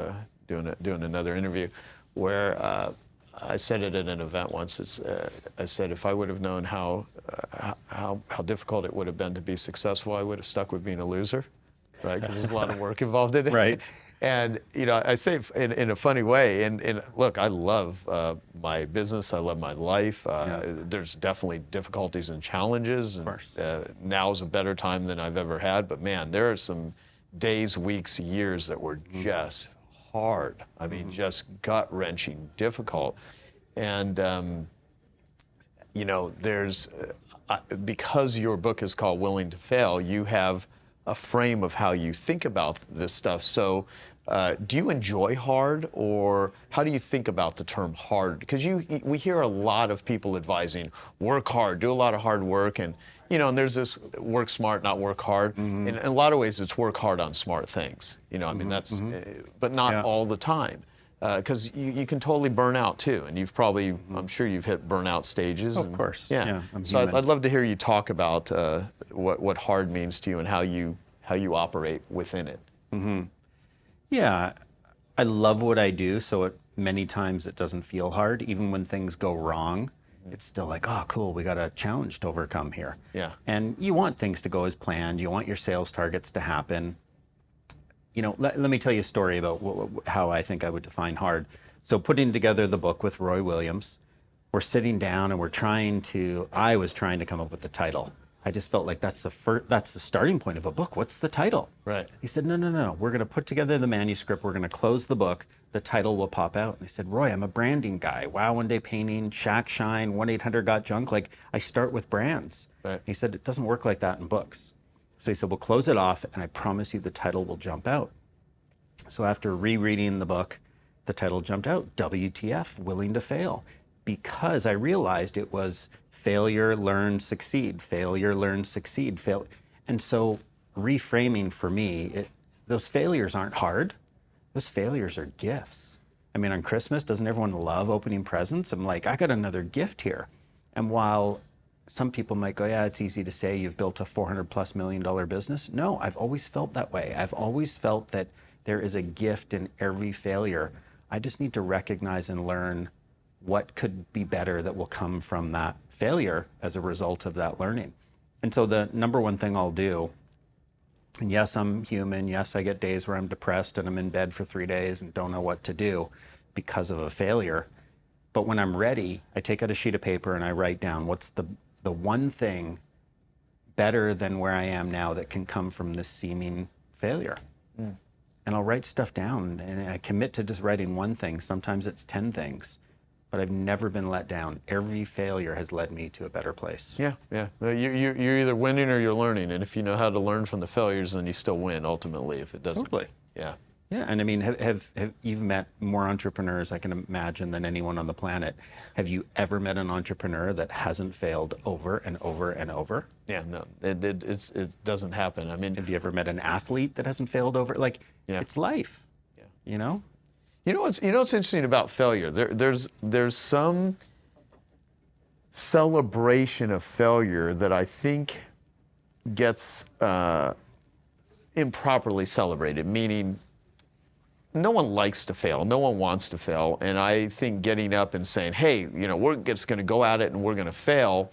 doing another interview, where I said it at an event once. I said if I would have known how difficult it would have been to be successful, I would have stuck with being a loser, right? Because there's a lot of work involved in it. Right. And I say in a funny way. And look, I love my business. I love my life. There's definitely difficulties and challenges. And, of course. Now is a better time than I've ever had. But man, there are some days, weeks, years that were just hard. I mean, just gut-wrenching, difficult. And there's because your book is called Willing to Fail, you have a frame of how you think about this stuff. So do you enjoy hard, or how do you think about the term hard? Because we hear a lot of people advising, work hard, do a lot of hard work, and and there's this work smart, not work hard. In a lot of ways, it's work hard on smart things. That's, but not all the time. Because you can totally burn out too, and you've probably, I'm sure you've hit burnout stages. Of course. Yeah. I'm So human. I'd love to hear you talk about what hard means to you and how you operate within it. Yeah, I love what I do, so many times it doesn't feel hard, even when things go wrong. It's still like, oh, cool, we got a challenge to overcome here. Yeah. And you want things to go as planned. You want your sales targets to happen. You know, let me tell you a story about how I think I would define hard. So putting together the book with Roy Williams, we're sitting down and I was trying to come up with the title. I just felt like that's the starting point of a book. What's the title? Right. He said, no. We're going to put together the manuscript. We're going to close the book. The title will pop out. And I said, Roy, I'm a branding guy. Wow, One Day Painting, Shack Shine, 1-800-GOT-JUNK. Like, I start with brands. Right. He said, it doesn't work like that in books. So he said, we'll close it off, and I promise you the title will jump out. So after rereading the book, the title jumped out, WTF, Willing to Fail, because I realized it was failure, learn, succeed, failure, learn, succeed, fail. And so reframing for me, those failures aren't hard. Those failures are gifts. I mean, on Christmas, doesn't everyone love opening presents? I'm like, I got another gift here. And while some people might go, yeah, it's easy to say you've built a $400+ million business. No, I've always felt that way. I've always felt that there is a gift in every failure. I just need to recognize and learn what could be better that will come from that failure as a result of that learning. And so the number one thing I'll do, and yes, I'm human. Yes, I get days where I'm depressed and I'm in bed for 3 days and don't know what to do because of a failure. But when I'm ready, I take out a sheet of paper and I write down what's the one thing better than where I am now that can come from this seeming failure. And I'll write stuff down and I commit to just writing one thing. Sometimes it's 10 things, but I've never been let down. Every failure has led me to a better place. Yeah. You're either winning or you're learning, and if you know how to learn from the failures, then you still win ultimately. If it doesn't, Totally. Yeah. Yeah, and I mean, have you've met more entrepreneurs I can imagine than anyone on the planet. Have you ever met an entrepreneur that hasn't failed over and over and over? Yeah, no, it doesn't happen. I mean, Have you ever met an athlete that hasn't failed over? Like, Yeah. it's life. Yeah. You know? You know what's interesting about failure? There's some celebration of failure that I think gets improperly celebrated, meaning no one likes to fail, no one wants to fail, and I think getting up and saying, hey, you know, we're just going to go at it and we're going to fail,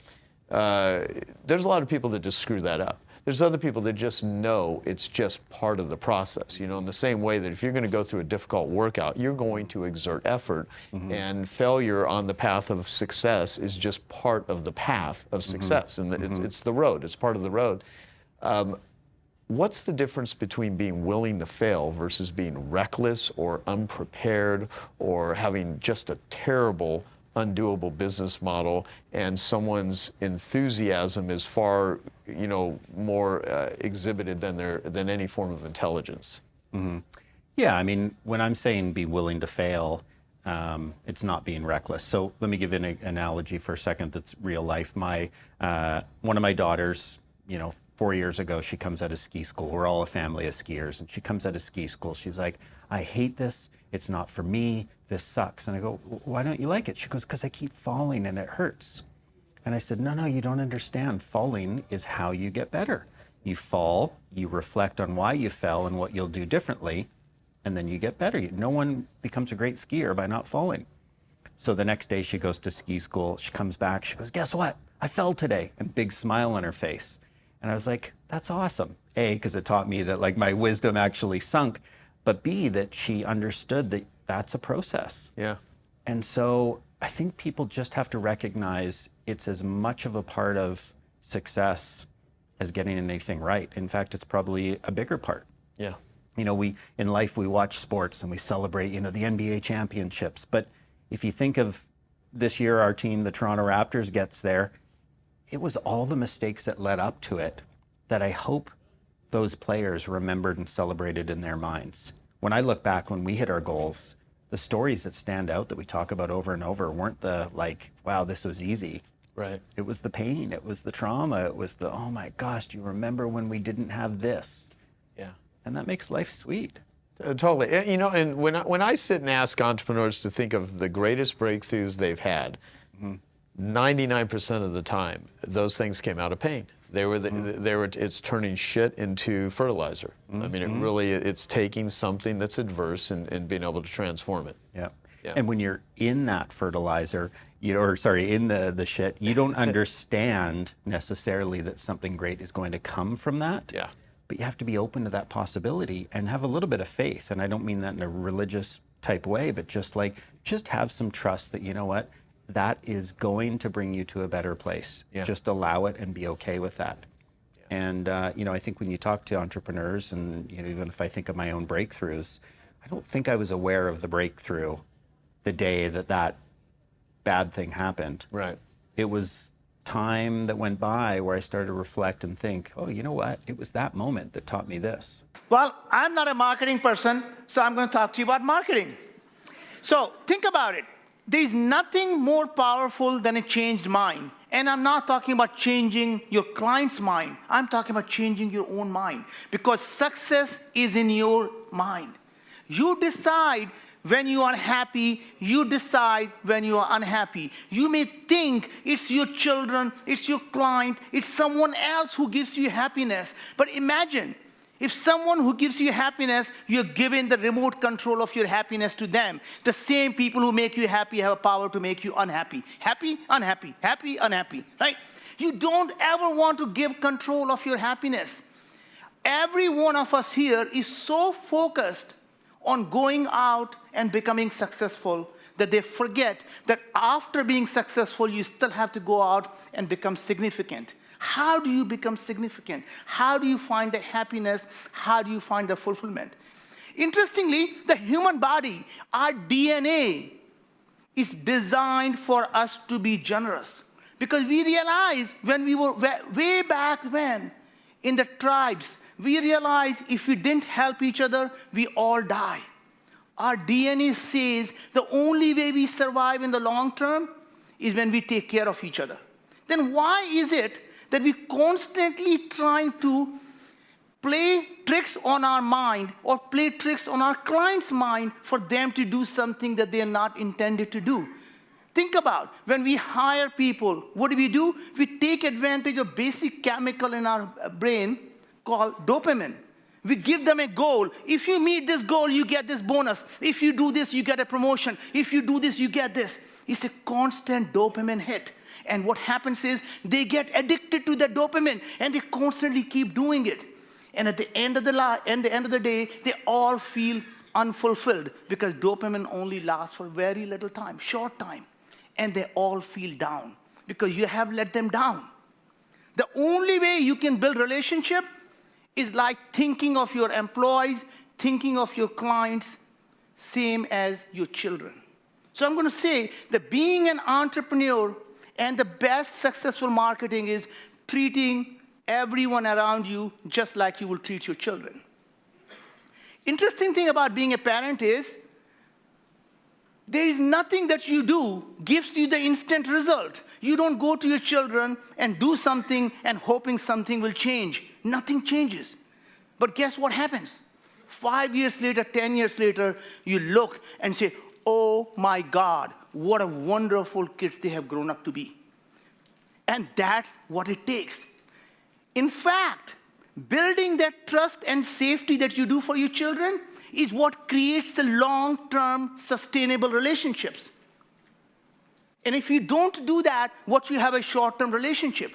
there's a lot of people that just screw that up. There's other people that just know it's just part of the process, you know, in the same way that if you're going to go through a difficult workout, you're going to exert effort, and failure on the path of success is just part of the path of success, and it's the road, it's part of the road. What's the difference between being willing to fail versus being reckless or unprepared or having just a terrible, undoable business model, and someone's enthusiasm is far, you know, more exhibited than any form of intelligence? Yeah, I mean, when I'm saying be willing to fail, it's not being reckless. So let me give you an analogy for a second that's real life. One of my daughters, you know, 4 years ago, she comes out of ski school. We're all a family of skiers. And she comes out of ski school. She's like, I hate this. It's not for me. This sucks. And I go, why don't you like it? She goes, because I keep falling and it hurts. And I said, no, you don't understand. Falling is how you get better. You fall, you reflect on why you fell and what you'll do differently, and then you get better. No one becomes a great skier by not falling. So the next day she goes to ski school. She comes back. She goes, guess what? I fell today. And big smile on her face. And I was like, that's awesome. A, because it taught me that like my wisdom actually sunk, but B, that she understood that that's a process. Yeah. And so I think people just have to recognize it's as much of a part of success as getting anything right. In fact, it's probably a bigger part. Yeah. You know, in life, we watch sports and we celebrate, you know, the NBA championships. But if you think of this year, our team, the Toronto Raptors, gets there, it was all the mistakes that led up to it that I hope those players remembered and celebrated in their minds. When I look back, when we hit our goals, the stories that stand out that we talk about over and over weren't the like, wow, this was easy. Right. It was the pain, it was the trauma, it was the, oh my gosh, do you remember when we didn't have this? Yeah. And that makes life sweet. Totally. You know, and when I sit and ask entrepreneurs to think of the greatest breakthroughs they've had, 99% of the time, those things came out of pain. It's turning shit into fertilizer. I mean, it's taking something that's adverse and being able to transform it. Yeah. Yeah. And when you're in that fertilizer, in the shit, you don't understand necessarily that something great is going to come from that. Yeah. But you have to be open to that possibility and have a little bit of faith. And I don't mean that in a religious type way, but just have some trust that, you know what, that is going to bring you to a better place. Yeah. Just allow it and be okay with that. Yeah. And, I think when you talk to entrepreneurs and, even if I think of my own breakthroughs, I don't think I was aware of the breakthrough the day that bad thing happened. Right. It was time that went by where I started to reflect and think, oh, you know what? It was that moment that taught me this. Well, I'm not a marketing person, so I'm going to talk to you about marketing. So think about it. There's nothing more powerful than a changed mind. And I'm not talking about changing your client's mind. I'm talking about changing your own mind. Because success is in your mind. You decide when you are happy, you decide when you are unhappy. You may think it's your children, it's your client, it's someone else who gives you happiness. But imagine, if someone who gives you happiness, you're giving the remote control of your happiness to them. The same people who make you happy have a power to make you unhappy. Happy, unhappy, happy, unhappy, right? You don't ever want to give control of your happiness. Every one of us here is so focused on going out and becoming successful that they forget that after being successful, you still have to go out and become significant. How do you become significant? How do you find the happiness? How do you find the fulfillment? Interestingly, the human body, our DNA, is designed for us to be generous. Because we realized when we were way back when in the tribes, we realized if we didn't help each other, we all die. Our DNA says the only way we survive in the long term is when we take care of each other. Then why is it that we constantly trying to play tricks on our mind or play tricks on our client's mind for them to do something that they are not intended to do? Think about when we hire people, what do? We take advantage of basic chemical in our brain called dopamine. We give them a goal. If you meet this goal, you get this bonus. If you do this, you get a promotion. If you do this, you get this. It's a constant dopamine hit. And what happens is they get addicted to that dopamine and they constantly keep doing it. And at the end of the day, they all feel unfulfilled because dopamine only lasts for very little time, short time. And they all feel down because you have let them down. The only way you can build relationship is like thinking of your employees, thinking of your clients, same as your children. So I'm going to say that being an entrepreneur and the best successful marketing is treating everyone around you just like you will treat your children. Interesting thing about being a parent is there is nothing that you do gives you the instant result. You don't go to your children and do something and hoping something will change. Nothing changes. But guess what happens? 5 years later, 10 years later, you look and say, oh my God, what a wonderful kids they have grown up to be. And that's what it takes. In fact, building that trust and safety that you do for your children is what creates the long-term sustainable relationships. And if you don't do that, what you have a short-term relationship.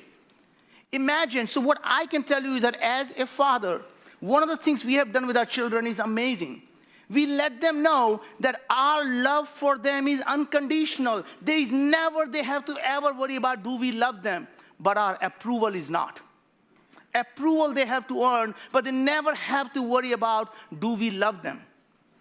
Imagine, so what I can tell you is that as a father, one of the things we have done with our children is amazing. We let them know that our love for them is unconditional. There is never they have to ever worry about do we love them, but our approval is not. Approval they have to earn, but they never have to worry about do we love them.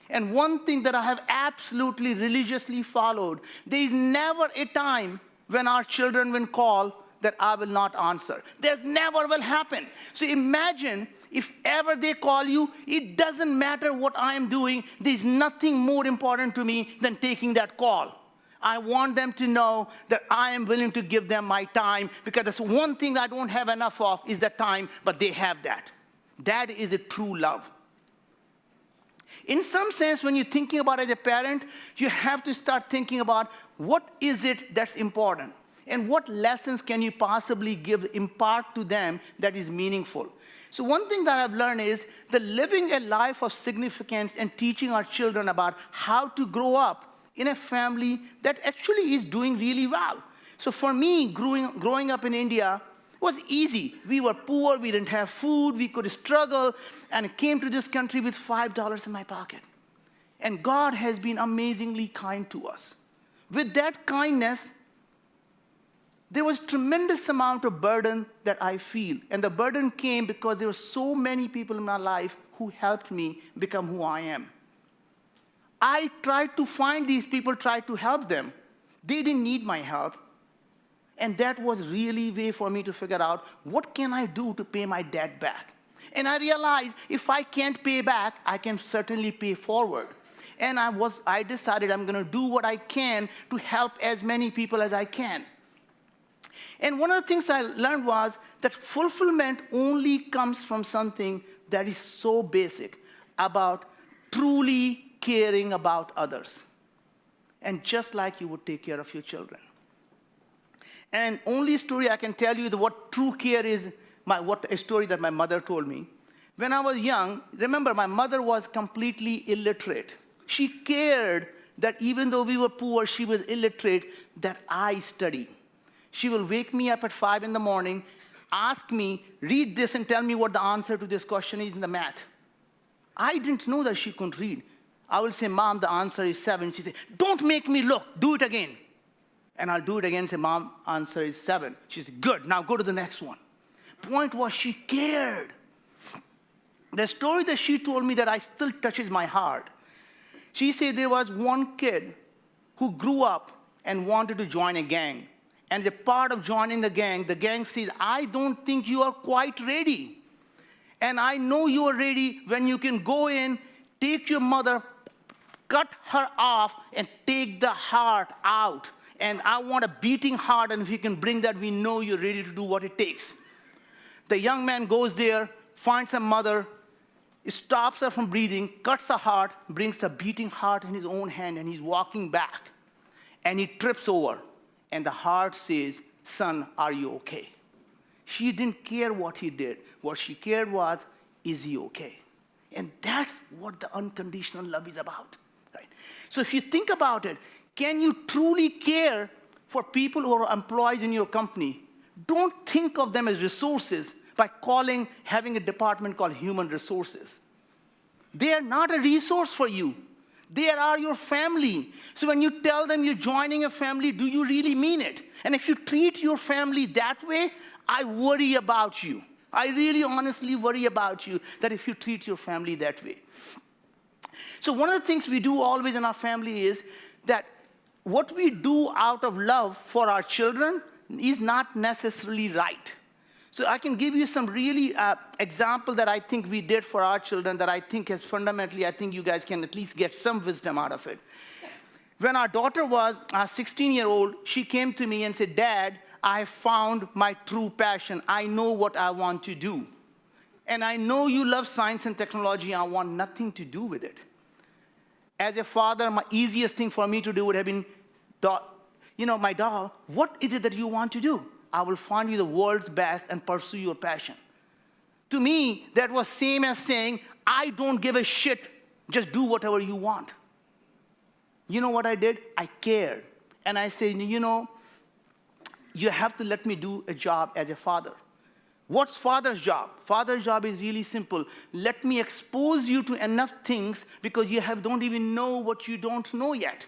And one thing that I have absolutely religiously followed, there is never a time when our children will call that I will not answer. That never will happen. So imagine if ever they call you, it doesn't matter what I am doing. There's nothing more important to me than taking that call. I want them to know that I am willing to give them my time because that's one thing I don't have enough of is the time, but they have that. That is a true love. In some sense, when you're thinking about it as a parent, you have to start thinking about what is it that's important and what lessons can you possibly impart to them that is meaningful. So one thing that I've learned is that living a life of significance and teaching our children about how to grow up in a family that actually is doing really well. So for me, growing up in India was easy. We were poor, we didn't have food, we could struggle, and I came to this country with $5 in my pocket. And God has been amazingly kind to us. With that kindness, there was tremendous amount of burden that I feel. And the burden came because there were so many people in my life who helped me become who I am. I tried to find these people, tried to help them. They didn't need my help. And that was really a way for me to figure out, what can I do to pay my debt back? And I realized if I can't pay back, I can certainly pay forward. And I decided I'm going to do what I can to help as many people as I can. And one of the things I learned was that fulfillment only comes from something that is so basic about truly caring about others. And just like you would take care of your children. And only story I can tell you what true care is, a story that my mother told me. When I was young, remember, my mother was completely illiterate. She cared that even though we were poor, she was illiterate, that I study. She will wake me up at 5 in the morning, ask me, read this and tell me what the answer to this question is in the math. I didn't know that she couldn't read. I will say, Mom, the answer is 7. She said, don't make me look, do it again. And I'll do it again and say, Mom, answer is 7. She said, good, now go to the next one. Point was, she cared. The story that she told me that I still touches my heart. She said there was one kid who grew up and wanted to join a gang. And as a part of joining the gang says, I don't think you are quite ready. And I know you are ready when you can go in, take your mother, cut her off, and take the heart out. And I want a beating heart, and if you can bring that, we know you're ready to do what it takes. The young man goes there, finds a mother, stops her from breathing, cuts her heart, brings the beating heart in his own hand, and he's walking back. And he trips over. And the heart says, son, are you okay? She didn't care what he did. What she cared was, is he okay? And that's what the unconditional love is about. Right? So if you think about it, can you truly care for people who are employees in your company? Don't think of them as resources by having a department called human resources. They are not a resource for you. They are your family. So when you tell them you're joining a family, do you really mean it? And if you treat your family that way, I worry about you. I really honestly worry about you that if you treat your family that way. So one of the things we do always in our family is that what we do out of love for our children is not necessarily right. So I can give you some really example that I think we did for our children that I think has fundamentally, I think you guys can at least get some wisdom out of it. When our daughter was 16-year-old, she came to me and said, Dad, I found my true passion. I know what I want to do. And I know you love science and technology. I want nothing to do with it. As a father, my easiest thing for me to do would have been, my doll, what is it that you want to do? I will find you the world's best and pursue your passion. To me, that was same as saying, I don't give a shit, just do whatever you want. You know what I did? I cared. And I said, you have to let me do a job as a father. What's father's job? Father's job is really simple. Let me expose you to enough things because you don't even know what you don't know yet.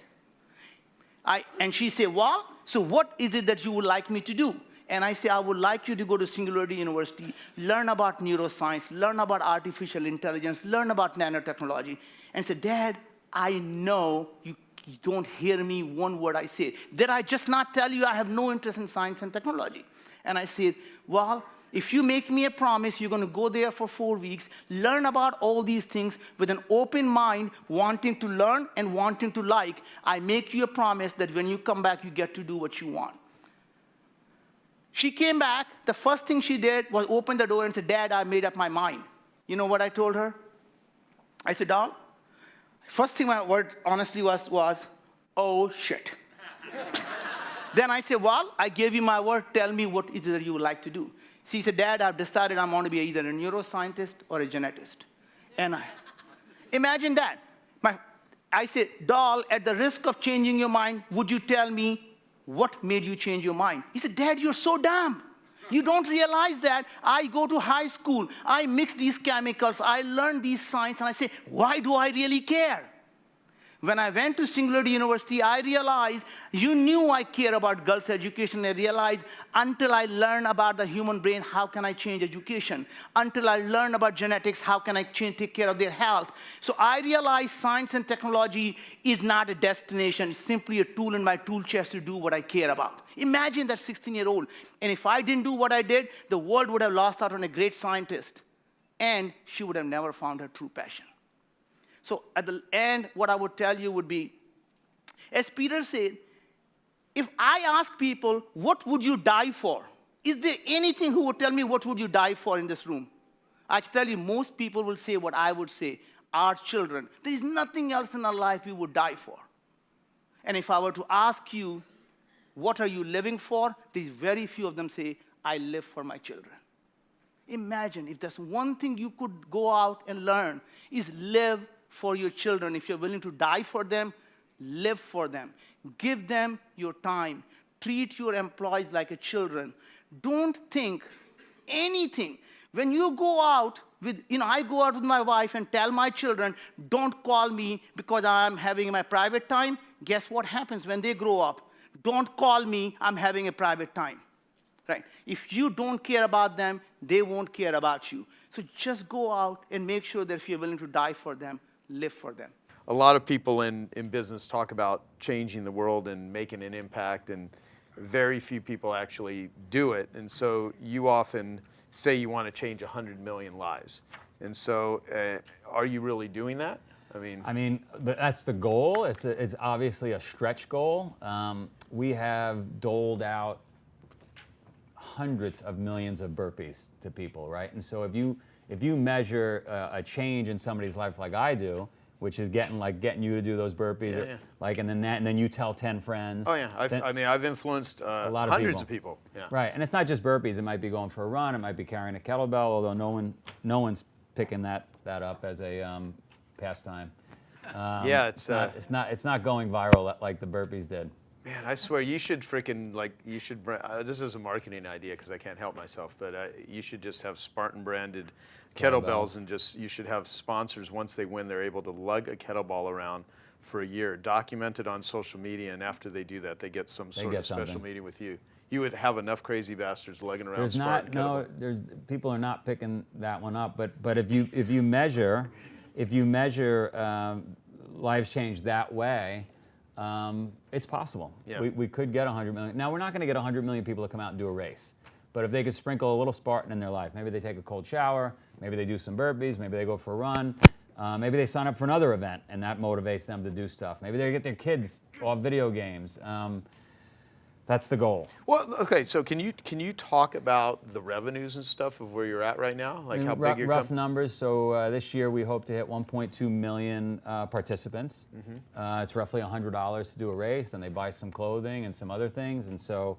And she said, well, so what is it that you would like me to do? And I say, I would like you to go to Singularity University, learn about neuroscience, learn about artificial intelligence, learn about nanotechnology. And say, Dad, I know you don't hear me one word I say. Did I just not tell you I have no interest in science and technology? And I said, well, if you make me a promise, you're going to go there for 4 weeks, learn about all these things with an open mind, wanting to learn and wanting to like, I make you a promise that when you come back, you get to do what you want. She came back. The first thing she did was open the door and said, Dad, I made up my mind. You know what I told her? I said, doll, first thing my word honestly was, oh, shit. Then I said, well, I gave you my word. Tell me what is it that you would like to do. She said, Dad, I've decided I'm going to be either a neuroscientist or a genetist. And imagine that. I said, doll, at the risk of changing your mind, would you tell me what made you change your mind? He said, Dad, you're so dumb. You don't realize that I go to high school, I mix these chemicals, I learn these science, and I say, why do I really care? When I went to Singularity University, I realized you knew I care about girls' education. I realized until I learn about the human brain, how can I change education? Until I learn about genetics, how can I take care of their health? So I realized science and technology is not a destination. It's simply a tool in my tool chest to do what I care about. Imagine that 16-year-old. And if I didn't do what I did, the world would have lost out on a great scientist. And she would have never found her true passion. So at the end, what I would tell you would be, as Peter said, if I ask people, what would you die for? Is there anything who would tell me what would you die for in this room? I can tell you most people will say what I would say, our children. There is nothing else in our life we would die for. And if I were to ask you, what are you living for? There's very few of them say, I live for my children. Imagine if there's one thing you could go out and learn is live for your children. If you're willing to die for them, live for them. Give them your time. Treat your employees like a children. Don't think anything. When you go out with, I go out with my wife and tell my children, don't call me because I'm having my private time. Guess what happens when they grow up? Don't call me, I'm having a private time. Right? If you don't care about them, they won't care about you. So just go out and make sure that if you're willing to die for them, live for them. A lot of people in business talk about changing the world and making an impact, and very few people actually do it. And so you often say you want to change 100 million lives. And so are you really doing that? I mean, that's the goal. It's obviously a stretch goal. We have doled out hundreds of millions of burpees to people, right? And so if you measure a change in somebody's life like I do, which is getting you to do those burpees, and then you tell 10 friends. Oh yeah, I've influenced a lot of hundreds of people. Yeah. Right, and it's not just burpees. It might be going for a run. It might be carrying a kettlebell. Although no one's picking that up as a pastime. It's not going viral like the burpees did. Man, I swear you should this is a marketing idea because I can't help myself, but you should just have Spartan branded kettlebells, and you should have sponsors, once they win, they're able to lug a kettlebell around for a year, document it on social media, and after they do that, they get some sort of special meeting with you. You would have enough crazy bastards lugging around Spartan kettlebell. People are not picking that one up, but if you measure lives change that way, it's possible. Yeah. We could get 100 million. Now, we're not going to get 100 million people to come out and do a race. But if they could sprinkle a little Spartan in their life, maybe they take a cold shower, maybe they do some burpees, maybe they go for a run, maybe they sign up for another event, and that motivates them to do stuff. Maybe they get their kids off video games. That's the goal. Well, okay, so can you talk about the revenues and stuff of where you're at right now? Like how big your rough numbers. So this year we hope to hit 1.2 million participants. Mm-hmm. It's roughly $100 to do a race. Then they buy some clothing and some other things, and so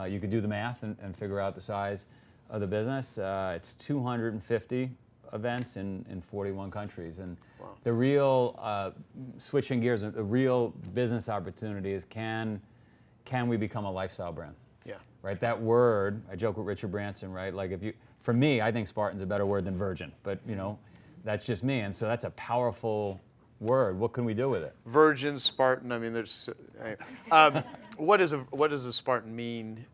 you could do the math and figure out the size of the business. It's 250 events in 41 countries, and the real switching gears, the real business opportunity is can we become a lifestyle brand? Yeah. Right. That word, I joke with Richard Branson, right? Like for me, I think Spartan's a better word than virgin, but that's just me. And so that's a powerful word. What can we do with it? Virgin, Spartan. I mean, there's. What does a Spartan mean?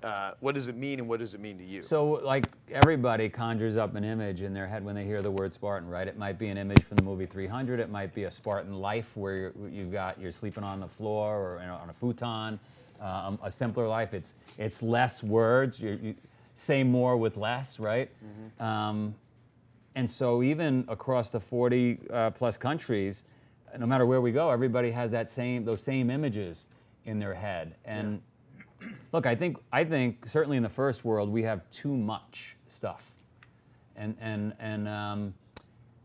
What does it mean, and what does it mean to you? So, like, everybody conjures up an image in their head when they hear the word Spartan, right? It might be an image from the movie 300. It might be a Spartan life where you're sleeping on the floor or on a futon. A simpler life. It's less words. You say more with less, right? Mm-hmm. And so even across the 40 plus countries, no matter where we go, everybody has those same images in their head. And look, I think certainly in the first world we have too much stuff. And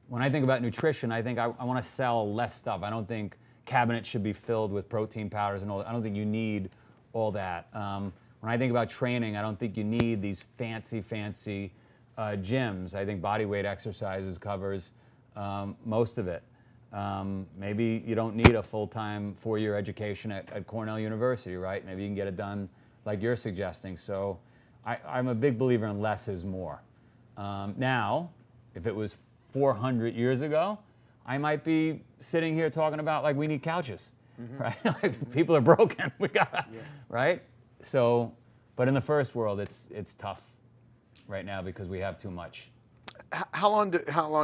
when I think about nutrition, I think I want to sell less stuff. I don't think cabinets should be filled with protein powders and all that. I don't think you need all that. When I think about training, I don't think you need these fancy gyms. I think body weight exercises covers most of it. Maybe you don't need a full-time 4-year education at Cornell University, right? Maybe you can get it done like you're suggesting. So I'm a big believer in less is more. Now, if it was 400 years ago, I might be sitting here talking about like we need couches, right? Like people are broken, we got, right? So, but in the first world, it's tough right now because we have too much. How long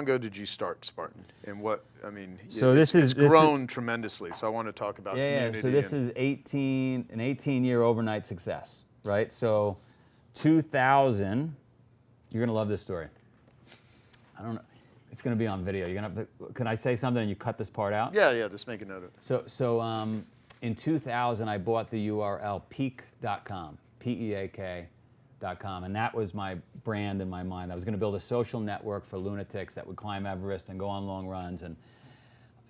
ago did you start Spartan? And what, I mean, So it's grown tremendously, so I want to talk about community. Yeah, so this is an 18-year overnight success, right? So 2000, you're gonna love this story. I don't know, it's gonna be on video. Can I say something and you cut this part out? Yeah, just make a note of it. So in 2000, I bought the URL peak.com, PEAK.com, and that was my brand in my mind. I was going to build a social network for lunatics that would climb Everest and go on long runs, and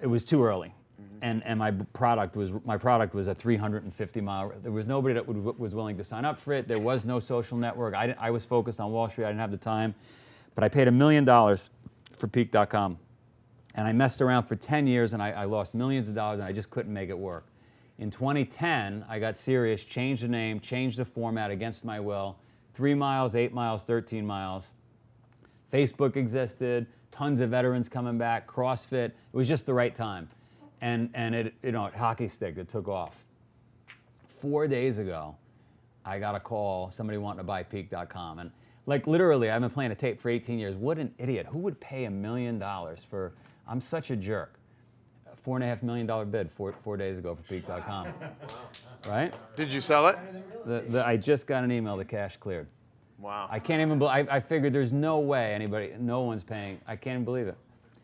it was too early. And my product was a 350-mile. There was nobody that was willing to sign up for it. There was no social network. I was focused on Wall Street. I didn't have the time, but I paid $1 million for peak.com, and I messed around for 10 years, and I lost millions of dollars, and I just couldn't make it work. In 2010, I got serious, changed the name, changed the format against my will. 3 miles, 8 miles, 13 miles. Facebook existed, tons of veterans coming back, CrossFit. It was just the right time. And it, hockey stick, it took off. 4 days ago, I got a call, somebody wanting to buy peak.com. And like literally, I've been playing a tape for 18 years. What an idiot. Who would pay $1 million for, I'm such a jerk. $4.5 million bid 4 days ago for peak.com. Wow. Right? Did you sell it? I just got an email, the cash cleared. Wow. I can't even believe, I figured there's no way no one's paying. I can't even believe it.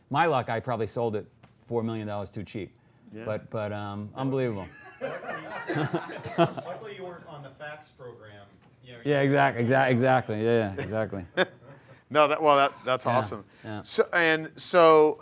My luck, I probably sold it $4 million too cheap. Yeah. But unbelievable. Luckily you weren't on the fax program. Yeah, exactly. Yeah, exactly. No, that's awesome. Yeah. So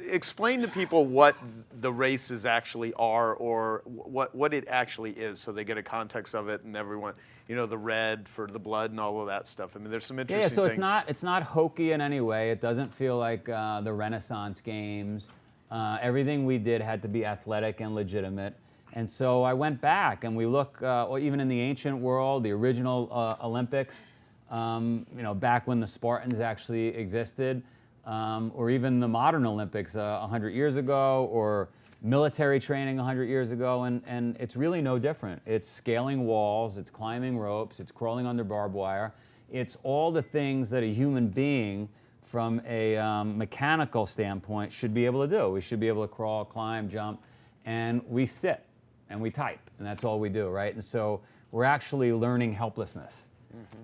explain to people what the races actually are, or what it actually is, so they get a context of it, and everyone, the red for the blood and all of that stuff. I mean, there's some interesting things. Yeah, so it's not hokey in any way. It doesn't feel like the Renaissance Games. Everything we did had to be athletic and legitimate. And so I went back and we look, even in the ancient world, the original Olympics, back when the Spartans actually existed, or even the modern Olympics 100 years ago, or military training 100 years ago, and it's really no different. It's scaling walls, it's climbing ropes, it's crawling under barbed wire. It's all the things that a human being from a mechanical standpoint should be able to do. We should be able to crawl, climb, jump, and we sit and we type, and that's all we do, right? And so we're actually learning helplessness.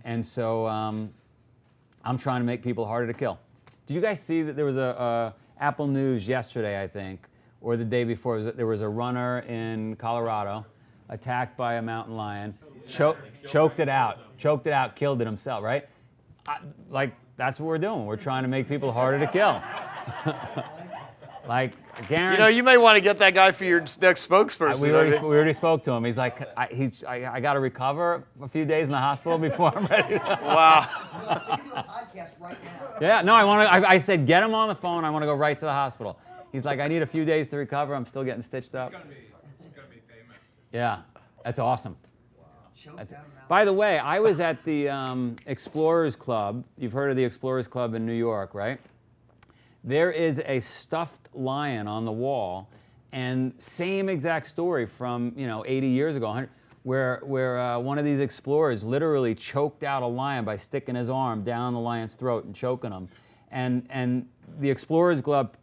And so I'm trying to make people harder to kill. Did you guys see that there was a Apple News yesterday, I think, or the day before? There was a runner in Colorado attacked by a mountain lion, choked it out, killed it himself, right? That's what we're doing. We're trying to make people harder to kill. Like, guarantee. You may want to get that guy for your next spokesperson. We already spoke to him. He's like, I got to recover a few days in the hospital before I'm ready. Wow. Yeah, no, I said, get him on the phone. I want to go right to the hospital. He's like, I need a few days to recover. I'm still getting stitched up. He's gonna be famous. Yeah, that's awesome. By the way, I was at the Explorers Club. You've heard of the Explorers Club in New York, right? There is a stuffed lion on the wall, and same exact story from 80 years ago, where one of these explorers literally choked out a lion by sticking his arm down the lion's throat and choking him. And the Explorers Club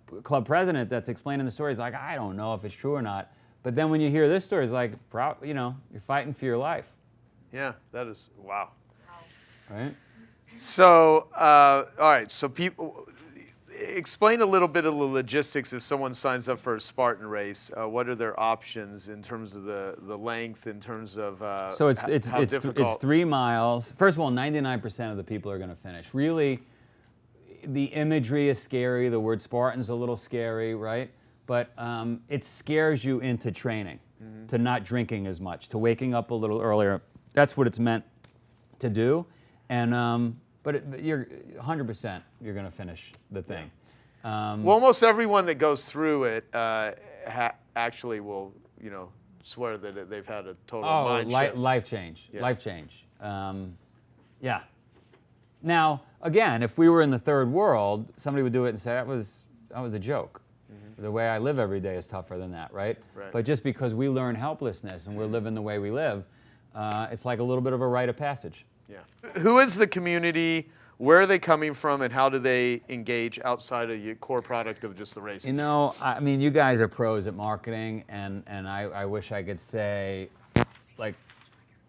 president that's explaining the story is like, I don't know if it's true or not. But then when you hear this story, it's like, you're fighting for your life. Yeah, that is, wow. Right? So, all right, so people, explain a little bit of the logistics if someone signs up for a Spartan race. What are their options in terms of the length, in terms of so it's difficult? 3 miles. First of all, 99% of the people are going to finish. Really, the imagery is scary. The word Spartan's a little scary, right? But it scares you into training, to not drinking as much, to waking up a little earlier. That's what it's meant to do. And but you're 100% you're going to finish the thing. Well, almost everyone that goes through it actually will, swear that they've had a total mind shift. Life change. Yeah. Life change. Yeah. Now, again, if we were in the third world, somebody would do it and say that was a joke. The way I live every day is tougher than that, right? But just because we learn helplessness and we're living the way we live, it's like a little bit of a rite of passage. Yeah. Who is the community? Where are they coming from, and how do they engage outside of your core product of just the races? I mean, you guys are pros at marketing, and I wish I could say, like,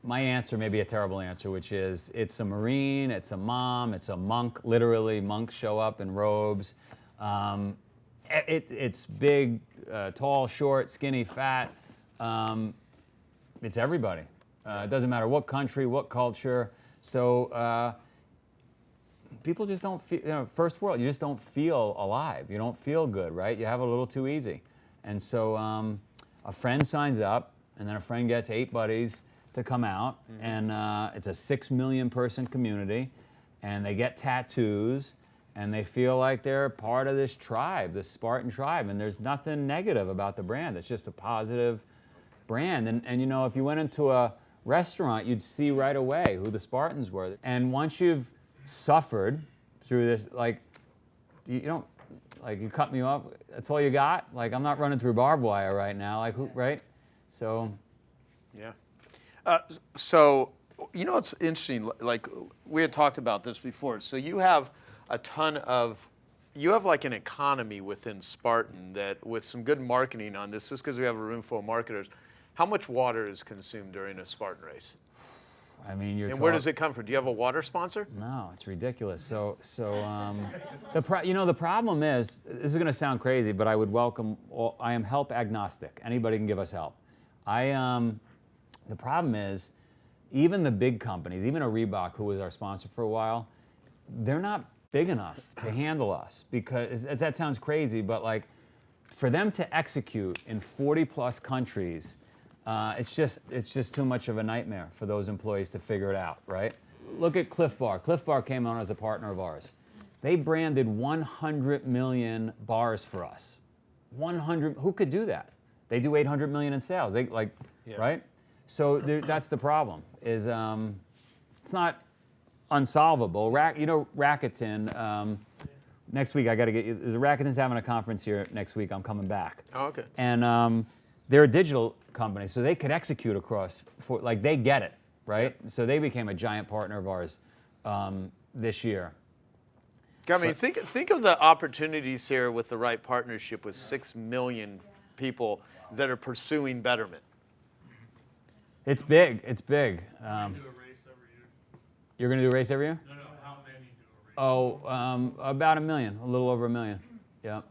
my answer may be a terrible answer, which is it's a Marine, it's a mom, it's a monk. Literally, monks show up in robes. It's big, tall, short, skinny, fat. It's everybody. It doesn't matter what country, what culture. So people just don't feel, first world, you just don't feel alive. You don't feel good, right? You have a little too easy. And so a friend signs up, and then a friend gets 8 buddies to come out, and it's a 6 million person community, and they get tattoos, and they feel like they're part of this tribe, this Spartan tribe, and there's nothing negative about the brand. It's just a positive brand. And if you went into a restaurant, you'd see right away who the Spartans were. And once you've suffered through this, like, you don't, like, you cut me off, that's all you got? Like, I'm not running through barbed wire right now, like, who, right? So. Yeah. So, it's interesting, like, we had talked about this before. So you have a ton of, you have like an economy within Spartan that with some good marketing on this, just because we have a room full of marketers, how much water is consumed during a Spartan race? I mean, and where does it come from? Do you have a water sponsor? No, it's ridiculous. So the problem is, this is going to sound crazy, but I would welcome I am help agnostic. Anybody can give us help. The problem is, even the big companies, even a Reebok, who was our sponsor for a while, they're not big enough to handle us, because that sounds crazy, but like for them to execute in 40 plus countries, it's just too much of a nightmare for those employees to figure it out, right? Look at Cliff Bar. Cliff Bar came on as a partner of ours. They branded 100 million bars for us. 100, who could do that? They do 800 million in sales. Right? So that's the problem, is it's not unsolvable. Rakuten, next week I got to get you, Rakuten's having a conference here next week. I'm coming back. Oh, okay. And they're a digital company, so they could execute across, they get it, right? Yep. So they became a giant partner of ours this year. I mean, think of the opportunities here with the right partnership with 6 million people that are pursuing betterment. It's big. It's big. You're going to do a race every year? No, how many do a race? About 1 million, a little over 1 million. Yeah.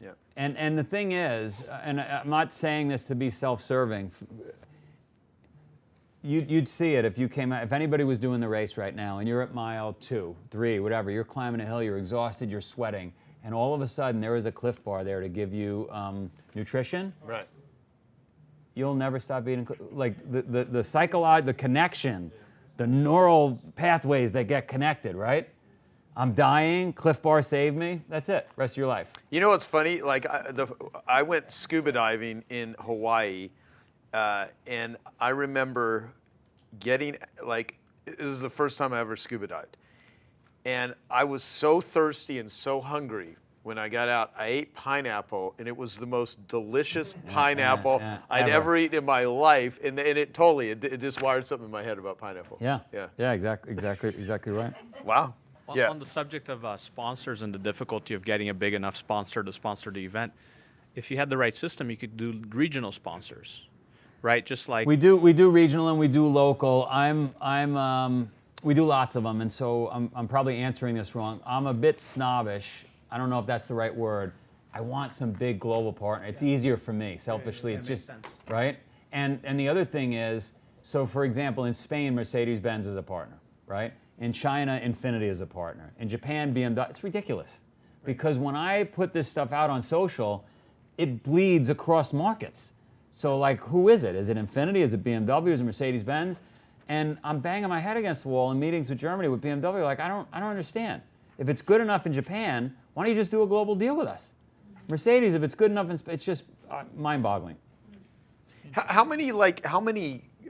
Yeah. And the thing is, and I'm not saying this to be self-serving, you'd see it if you came out, if anybody was doing the race right now and you're at mile 2, 3, whatever, you're climbing a hill, you're exhausted, you're sweating, and all of a sudden there is a Cliff Bar there to give you nutrition. Right. You'll never stop eating. Like the psychological, the connection, the neural pathways that get connected, right? I'm dying, Cliff Bar saved me, that's it, rest of your life. You know what's funny? Like, I went scuba diving in Hawaii, and I remember getting, like, this is the first time I ever scuba dived. And I was so thirsty and so hungry when I got out. I ate pineapple, and it was the most delicious pineapple I'd ever eaten in my life. And it totally, it just wired something in my head about pineapple. Yeah, exactly right. Wow. On the subject of sponsors and the difficulty of getting a big enough sponsor to sponsor the event, if you had the right system, you could do regional sponsors, right? Just like we do regional and we do local. We do lots of them, and so I'm probably answering this wrong. I'm a bit snobbish. I don't know if that's the right word. I want some big global partner. It's easier for me, selfishly. It's just right. And the other thing is, so for example, in Spain, Mercedes-Benz is a partner, right? In China, Infiniti is a partner. In Japan, BMW. It's ridiculous, because when I put this stuff out on social, it bleeds across markets. So like, who is it? Is it Infiniti? Is it BMW? Is it Mercedes-Benz? And I'm banging my head against the wall in meetings with Germany with BMW. Like, I don't understand. If it's good enough in Japan, Why don't you just do a global deal with us? Mercedes, if it's good enough, it's just mind-boggling. How many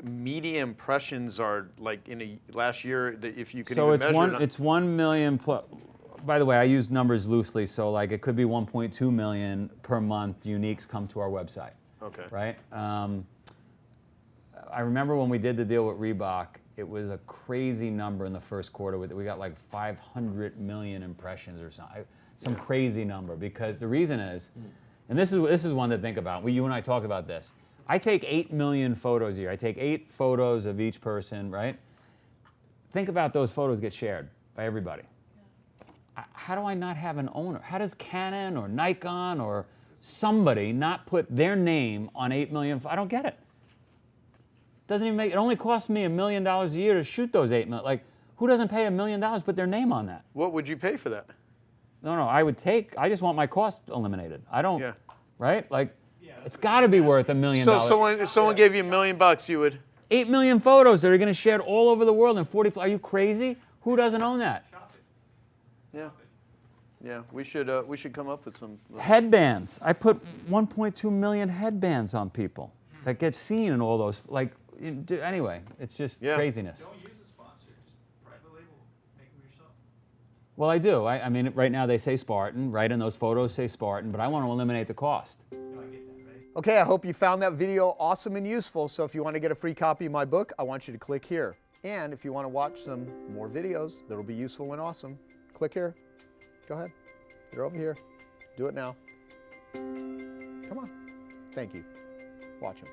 media impressions are like in a last year that if you can So even measure? it's 1 million plus. By the way, I use numbers loosely, so like it could be 1.2 million per month uniques come to our website. Okay. Right. I remember when we did the deal with Reebok, it was a crazy number in the first quarter. We got like 500 million impressions or something, some crazy number. Because the reason is, and this is one to think about. You and I talked about this. I take 8 million photos a year. I take 8 photos of each person, right? Think about those photos get shared by everybody. How do I not have an owner? How does Canon or Nikon or somebody not put their name on 8 million? I don't get it. Doesn't even make it. Only costs me $1 million a year to shoot those 8 million. Like, who doesn't pay $1 million put their name on that? What would you pay for that? No, I just want my cost eliminated. I don't. Yeah. Right? Like, it's got to be worth $1 million. So if someone gave you $1 million, you would. 8 million photos that are going to share all over the world in 40. Are you crazy? Who doesn't own that? Yeah. Yeah. We should come up with some Headbands. I put 1.2 million headbands on people that get seen in all those. Like, anyway, it's just craziness. Don't use a sponsor. Just private label. Make them yourself. Well, I do. I mean, right now they say Spartan, right? And those photos say Spartan, but I want to eliminate the cost. Okay, I hope you found that video awesome and useful. So if you want to get a free copy of my book, I want you to click here. And if you want to watch some more videos that'll be useful and awesome, click here. Go ahead. They're over here. Do it now. Come on. Thank you. Watch them.